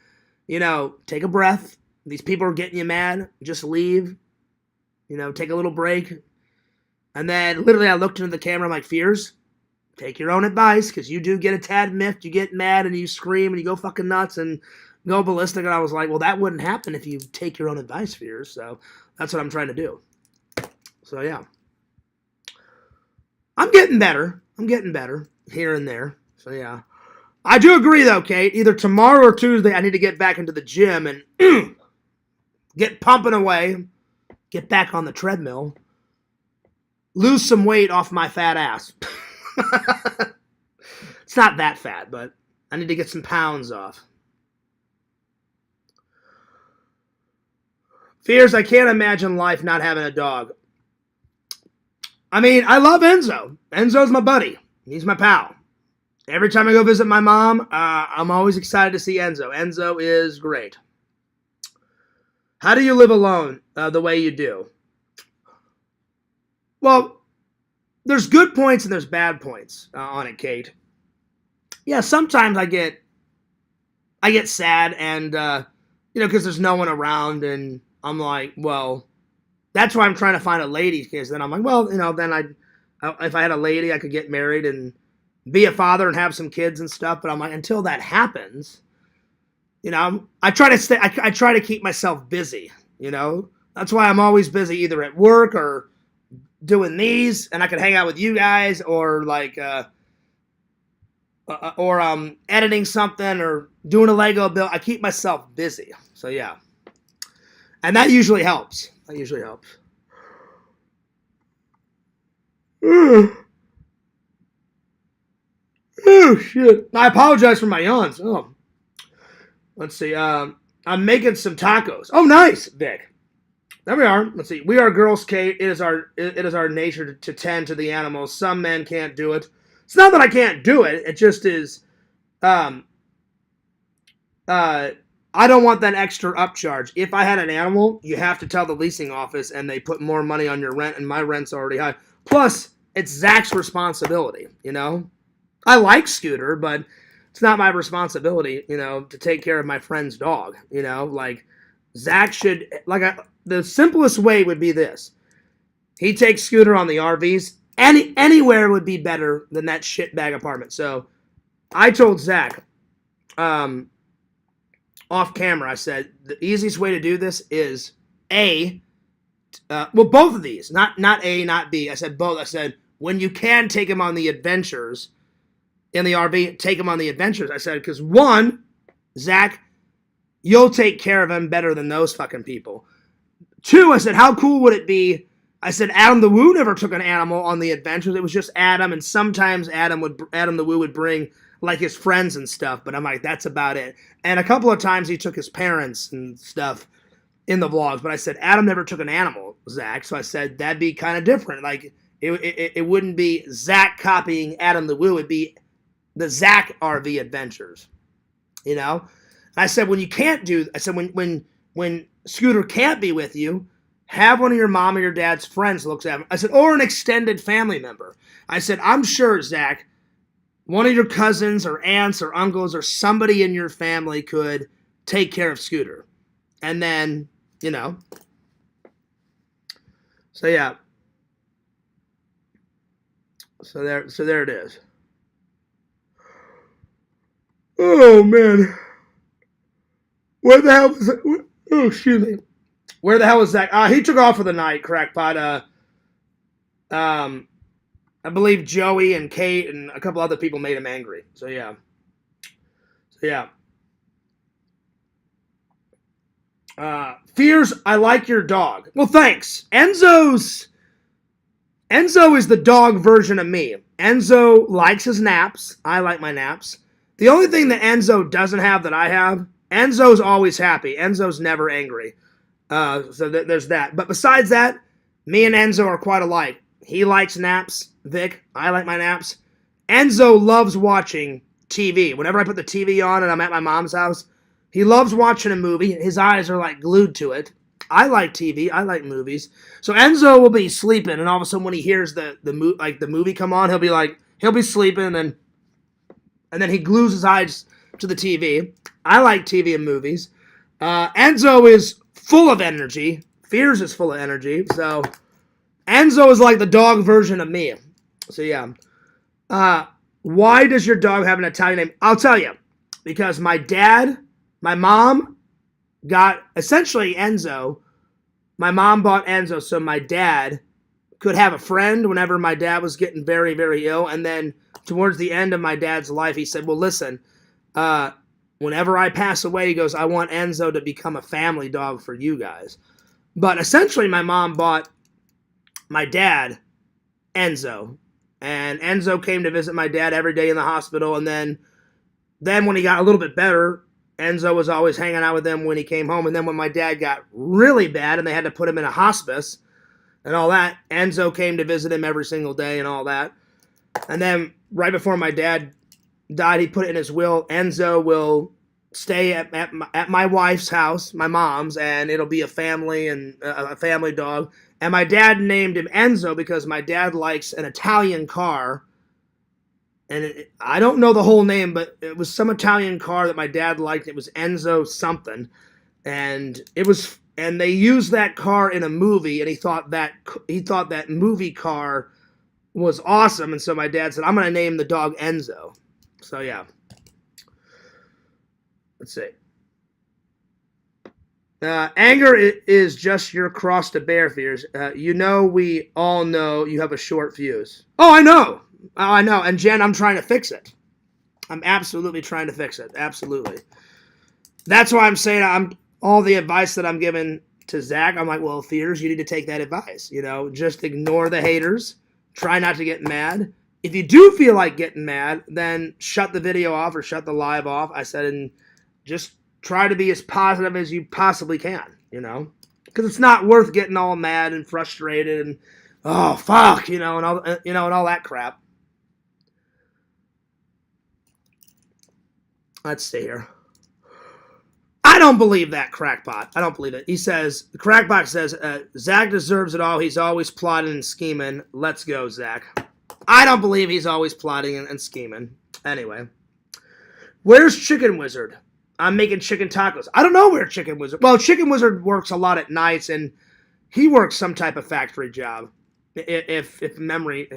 [SPEAKER 1] take a breath. These people are getting you mad. Just leave. Take a little break. And then literally I looked into the camera. I'm like, Fears, take your own advice, because you do get a tad miffed. You get mad and you scream and you go fucking nuts and go ballistic. And I was like, well, that wouldn't happen if you take your own advice, Fears. So that's what I'm trying to do. So yeah. I'm getting better here and there. So yeah. I do agree though, Kate. Either tomorrow or Tuesday I need to get back into the gym and get pumping away. Get back on the treadmill. Lose some weight off my fat ass. It's not that fat, but I need to get some pounds off. Fears, I can't imagine life not having a dog. I mean, I love Enzo. Enzo's my buddy. He's my pal. Every time I go visit my mom, I'm always excited to see Enzo. Enzo is great. How do you live alone the way you do? Well, there's good points and there's bad points on it, Kate. Yeah, sometimes I get sad and, because there's no one around and I'm like, well, that's why I'm trying to find a lady, because then I'm like, well, then if I had a lady, I could get married and be a father and have some kids and stuff. But I'm like, until that happens, I try to keep myself busy, That's why I'm always busy either at work or doing these, and I can hang out with you guys, or like, editing something or doing a Lego build. I keep myself busy. So yeah. And that usually helps. Oh, shit. I apologize for my yawns. Oh. Let's see. I'm making some tacos. Oh, nice, Vic. There we are. Let's see. We are girls, Kate. It is our nature to tend to the animals. Some men can't do it. It's not that I can't do it. It just is. I don't want that extra upcharge. If I had an animal, you have to tell the leasing office, and they put more money on your rent, and my rent's already high. Plus, it's Zach's responsibility. I like Scooter, but it's not my responsibility. To take care of my friend's dog. Like Zach should. The simplest way would be this. He takes Scooter on the RVs. Anywhere would be better than that shitbag apartment. So I told Zach, off camera, I said, the easiest way to do this is, A, well, both of these, not A, not B. I said both. I said, when you can take him on the adventures in the RV, take him on the adventures. I said, because one, Zach, you'll take care of him better than those fucking people. Two, I said, how cool would it be? I said, Adam the Woo never took an animal on the adventures. It was just Adam, and sometimes Adam the Woo would bring like his friends and stuff, but I'm like, that's about it. And a couple of times he took his parents and stuff in the vlogs, but I said, Adam never took an animal, Zach, so I said, that'd be kind of different. Like, it wouldn't be Zach copying Adam the Woo, it'd be the Zach RV adventures, you know? And I said, when you can't do, I said, when Scooter can't be with you, have one of your mom or your dad's friends looks at him. I said, or an extended family member. I said, I'm sure, Zach, one of your cousins or aunts or uncles or somebody in your family could take care of Scooter. And then, you know. So, yeah. So there it is. Oh, man. Where the hell was it? Oh, excuse me. Where the hell was Zach? He took off for the night, crackpot. I believe Joey and Kate and a couple other people made him angry. So, yeah. Fears, I like your dog. Well, thanks. Enzo is the dog version of me. Enzo likes his naps. I like my naps. The only thing that Enzo doesn't have that I have, Enzo's always happy. Enzo's never angry. So there's that. But besides that, me and Enzo are quite alike. He likes naps, Vic. I like my naps. Enzo loves watching TV. Whenever I put the TV on and I'm at my mom's house, he loves watching a movie. His eyes are like glued to it. I like TV. I like movies. So Enzo will be sleeping, and all of a sudden when he hears the movie come on, he'll be sleeping, and then he glues his eyes to the TV. I like TV and movies. Enzo is full of energy. Fears is full of energy. So Enzo is like the dog version of me. So yeah. Why does your dog have an Italian name? I'll tell you. Because my mom got, essentially Enzo, my mom bought Enzo so my dad could have a friend whenever my dad was getting very, very ill. And then towards the end of my dad's life, he said, well, listen, whenever I pass away, he goes, I want Enzo to become a family dog for you guys. But essentially, my mom bought my dad Enzo. And Enzo came to visit my dad every day in the hospital. And then when he got a little bit better, Enzo was always hanging out with him when he came home. And then when my dad got really bad and they had to put him in a hospice and all that, Enzo came to visit him every single day and all that. And then right before my dad died, he put it in his will, Enzo will stay at my wife's house, my mom's, and it'll be a family and a family dog. And my dad named him Enzo because my dad likes an Italian car. And I don't know the whole name, but it was some Italian car that my dad liked. It was Enzo something. And they used that car in a movie, and he thought that movie car was awesome. And so my dad said, I'm going to name the dog Enzo. So yeah. Let's see. Anger is just your cross to bear, Fears. We all know you have a short fuse. Oh, I know. And Jen, I'm trying to fix it. I'm absolutely trying to fix it. Absolutely. That's why I'm saying all the advice that I'm giving to Zach, I'm like, well, Fears, you need to take that advice. Just ignore the haters. Try not to get mad. If you do feel like getting mad, then shut the video off or shut the live off. I said, and just try to be as positive as you possibly can, because it's not worth getting all mad and frustrated and, oh, fuck, and all that crap. Let's see here. I don't believe that, Crackpot. I don't believe it. He says, Crackpot says, Zach deserves it all. He's always plotting and scheming. Let's go, Zach. I don't believe he's always plotting and scheming. Anyway. Where's Chicken Wizard? I'm making chicken tacos. I don't know where Chicken Wizard... Well, Chicken Wizard works a lot at nights, and he works some type of factory job. If memory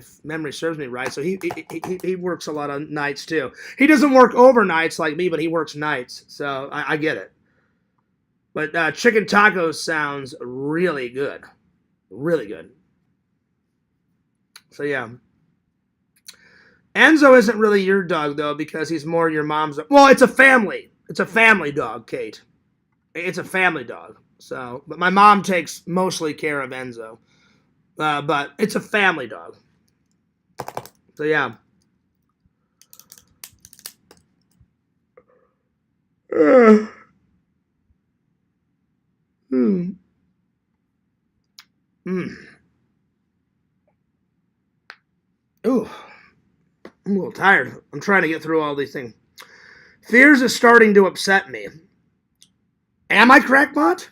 [SPEAKER 1] serves me right. So he works a lot of nights, too. He doesn't work overnights like me, but he works nights. So I get it. But chicken tacos sounds really good. Really good. So, yeah. Enzo isn't really your dog, though, because he's more your mom's. Well, it's a family. It's a family dog, Kate. It's a family dog. So, but my mom takes mostly care of Enzo. But it's a family dog. So, yeah. Ooh. I'm a little tired. I'm trying to get through all these things. Fears is starting to upset me. Am I crackpot?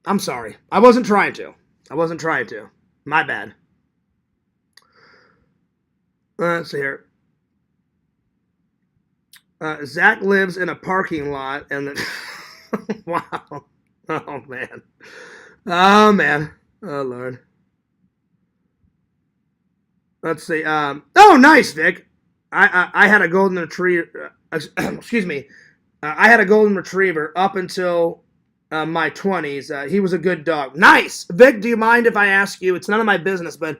[SPEAKER 1] I'm sorry. I wasn't trying to. My bad. Let's see here. Zach lives in a parking lot and then... Wow. Oh, man. Oh, man. Oh, Lord. Let's see. Oh, nice, Vic. I had a golden retriever. Excuse me. I had a golden retriever up until my 20s. He was a good dog. Nice, Vic. Do you mind if I ask you? It's none of my business, but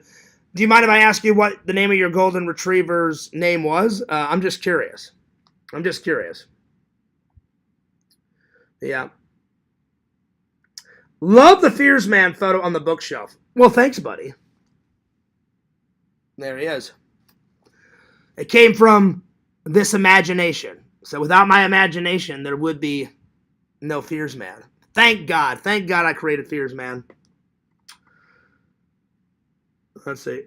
[SPEAKER 1] do you mind if I ask you what the name of your golden retriever's name was? I'm just curious. Yeah. Love the Fears Man photo on the bookshelf. Well, thanks, buddy. There he is. It came from this imagination. So without my imagination, there would be no Fears Man. Thank God. Thank God I created Fears Man. Let's see.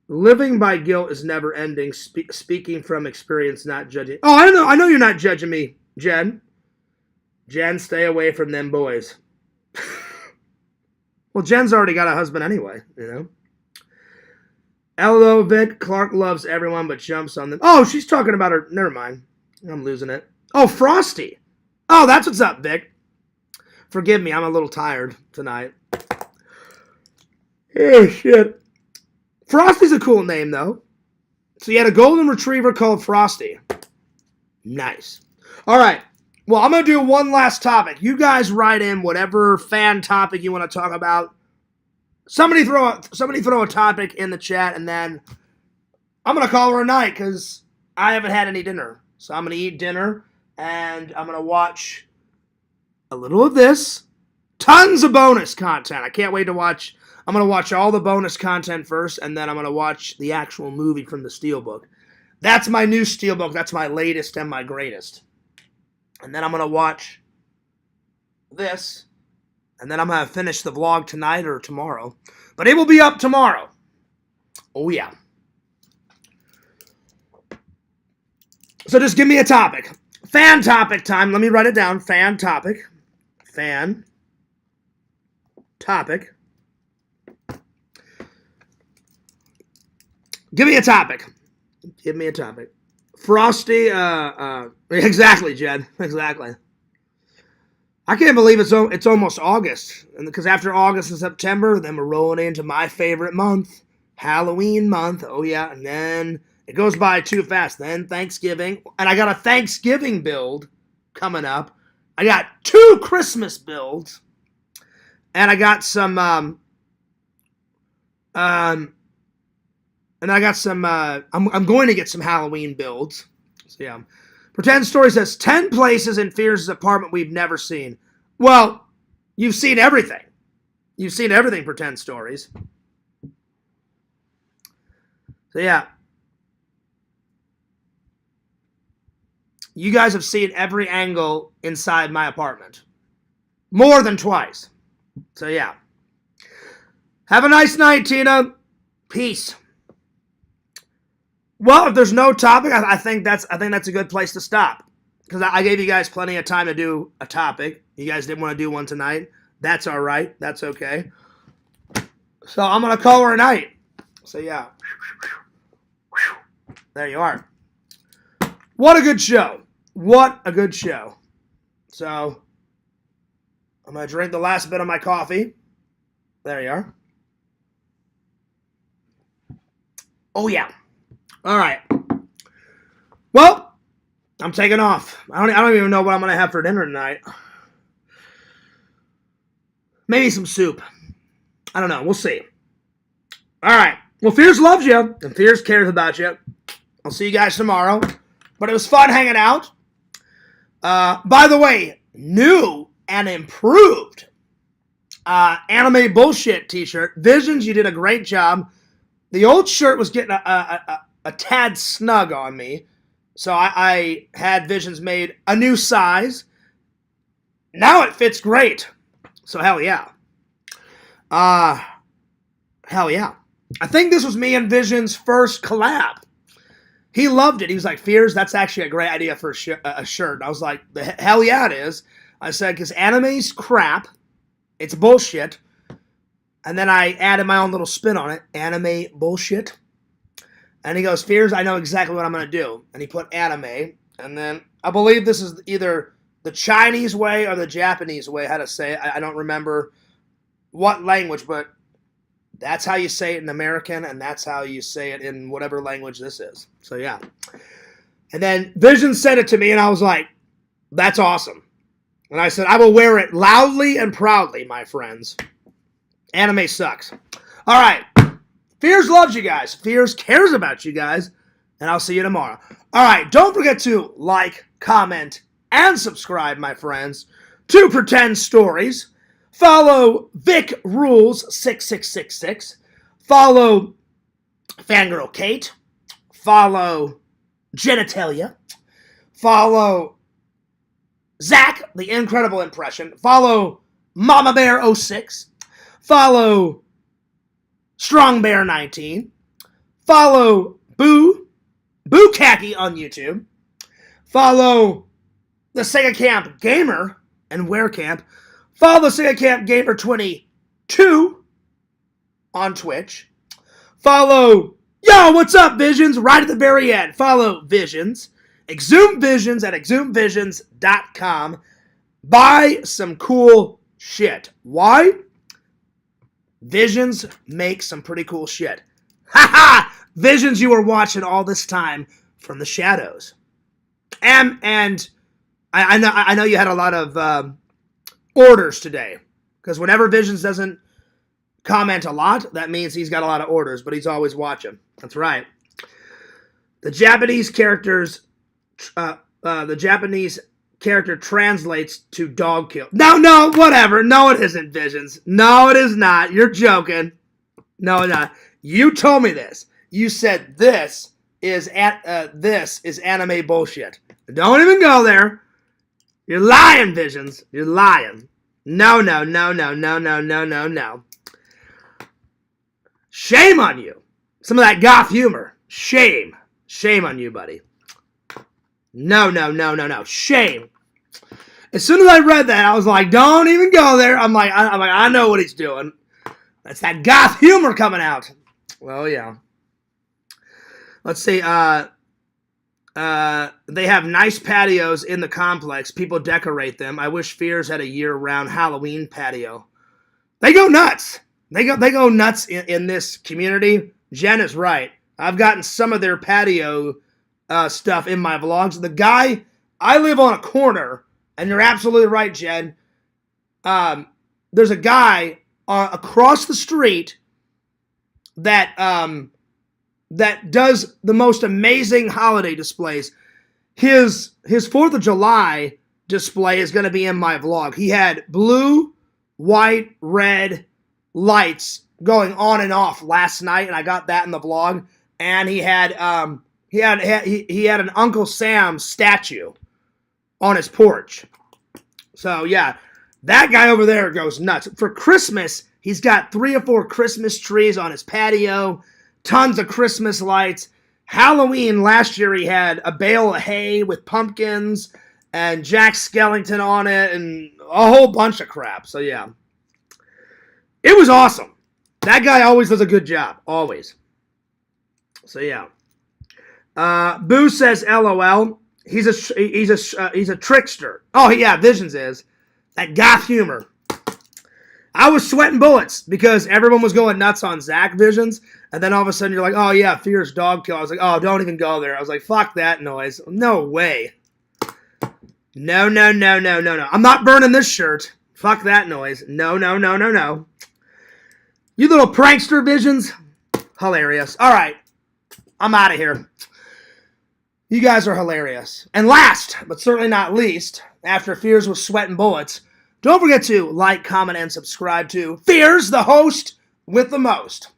[SPEAKER 1] Living by guilt is never ending. Speaking from experience, not judging. Oh, I know you're not judging me, Jen. Jen, stay away from them boys. Well, Jen's already got a husband anyway, you know. Hello, Vic. Clark loves everyone but jumps on them. Oh, she's talking about her. Never mind. I'm losing it. Oh, Frosty. Oh, that's what's up, Vic. Forgive me. I'm a little tired tonight. Oh, shit. Frosty's a cool name, though. So you had a golden retriever called Frosty. Nice. All right. Well, I'm going to do one last topic. You guys write in whatever fan topic you want to talk about. Somebody throw a topic in the chat, and then I'm going to call her a night because I haven't had any dinner. So I'm going to eat dinner, and I'm going to watch a little of this. Tons of bonus content. I can't wait to watch. I'm going to watch all the bonus content first, and then I'm going to watch the actual movie from the Steelbook. That's my new Steelbook. That's my latest and my greatest. And then I'm going to watch this. And then I'm going to finish the vlog tonight or tomorrow. But it will be up tomorrow. Oh, yeah. So just give me a topic. Fan topic time. Let me write it down. Fan topic. Fan topic. Give me a topic. Give me a topic. Frosty, exactly, Jed. Exactly. I can't believe it's almost August. And because after August and September, then we're rolling into my favorite month, Halloween month. Oh, yeah. And then it goes by too fast. Then Thanksgiving. And I got a Thanksgiving build coming up. I got 2 Christmas builds. And I got some, I'm going to get some Halloween builds. So, yeah. Pretend Story says, 10 places in Fears' apartment we've never seen. Well, you've seen everything. You've seen everything, Pretend Stories. So, yeah. You guys have seen every angle inside my apartment. More than twice. So, yeah. Have a nice night, Tina. Peace. Well, if there's no topic, I think that's a good place to stop. Because I gave you guys plenty of time to do a topic. You guys didn't want to do one tonight. That's all right. That's okay. So I'm going to call her a night. So, yeah. There you are. What a good show. What a good show. So, I'm going to drink the last bit of my coffee. There you are. Oh, yeah. All right. Well, I'm taking off. I don't even know what I'm going to have for dinner tonight. Maybe some soup. I don't know. We'll see. All right. Well, Fears loves you, and Fears cares about you. I'll see you guys tomorrow. But it was fun hanging out. By the way, new and improved anime bullshit t-shirt. Visions, you did a great job. The old shirt was getting a tad snug on me. So I had Visions made a new size. Now it fits great. So hell yeah. Hell yeah. I think this was me and Visions' first collab. He loved it. He was like, Fears, that's actually a great idea for a shirt. I was like, hell yeah it is. I said, because anime's crap. It's bullshit. And then I added my own little spin on it. Anime bullshit. And he goes, Fears, I know exactly what I'm going to do. And he put anime. And then I believe this is either the Chinese way or the Japanese way, how to say it. I don't remember what language, but that's how you say it in American, and that's how you say it in whatever language this is. So, yeah. And then Vision sent it to me, and I was like, that's awesome. And I said, I will wear it loudly and proudly, my friends. Anime sucks. All right. Fears loves you guys. Fears cares about you guys. And I'll see you tomorrow. All right. Don't forget to like, comment, and subscribe, my friends, to Pretend Stories. Follow Vic Rules 6666. Follow Fangirl Kate. Follow Genitalia. Follow Zach, the Incredible Impression. Follow Mama Bear 06. Follow Strong Bear 19. Follow Boo Khaki on YouTube. Follow the Sega Camp Gamer and Wear Camp. Follow the Sega Camp Gamer 22 on Twitch. Follow Yo, what's up, Visions? Right at the very end. Follow Visions. Exhume Visions at exhumevisions.com. Buy some cool shit. Why? Visions makes some pretty cool shit. Ha ha! Visions you were watching all this time from the shadows. And I know you had a lot of orders today. Because whenever Visions doesn't comment a lot, that means he's got a lot of orders, but he's always watching. That's right. The Japanese character translates to dog kill. No, whatever. No, it isn't, Visions. No, it is not. You're joking. No, not. You told me this. You said this is anime bullshit. Don't even go there. You're lying, Visions. You're lying. No. Shame on you. Some of that goth humor. Shame. Shame on you, buddy. No. Shame. As soon as I read that, I was like, don't even go there. I'm like, I know what he's doing. That's that goth humor coming out. Well, yeah. Let's see. They have nice patios in the complex. People decorate them. I wish Fears had a year-round Halloween patio. They go nuts. They go nuts in this community. Jen is right. I've gotten some of their patio stuff in my vlogs. The guy, I live on a corner, and you're absolutely right, Jen. There's a guy across the street that does the most amazing holiday displays. His 4th of July display is going to be in my vlog. He had blue, white, red lights going on and off last night, and I got that in the vlog. And he had an Uncle Sam statue on his porch. So yeah, that guy over there goes nuts. For Christmas, he's got 3 or 4 Christmas trees on his patio, tons of Christmas lights. Halloween last year, he had a bale of hay with pumpkins and Jack Skellington on it and a whole bunch of crap. So yeah, it was awesome. That guy always does a good job, always. So yeah. Boo says, LOL. He's a trickster. Oh yeah, Visions is. That goth humor. I was sweating bullets because everyone was going nuts on Zach Visions, and then all of a sudden you're like, oh yeah, Fear's dog kill. I was like, oh, don't even go there. I was like, fuck that noise. No way. No, no, no, no, no, no. I'm not burning this shirt. Fuck that noise. No, no, no, no, no. You little prankster visions. Hilarious. All right. I'm out of here. You guys are hilarious. And last, but certainly not least, after Fears with Sweat and Bullets, don't forget to like, comment, and subscribe to Fears, the host with the most.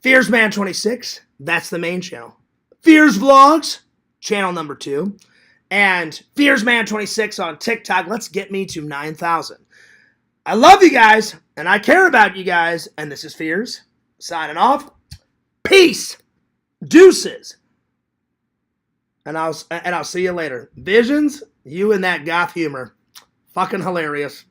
[SPEAKER 1] Fears Man 26, that's the main channel. Fears Vlogs, channel number 2. And Fears Man 26 on TikTok. Let's get me to 9,000. I love you guys, and I care about you guys. And this is Fears, signing off. Peace. Deuces. And I'll see you later. Visions, you and that goth humor. Fucking hilarious.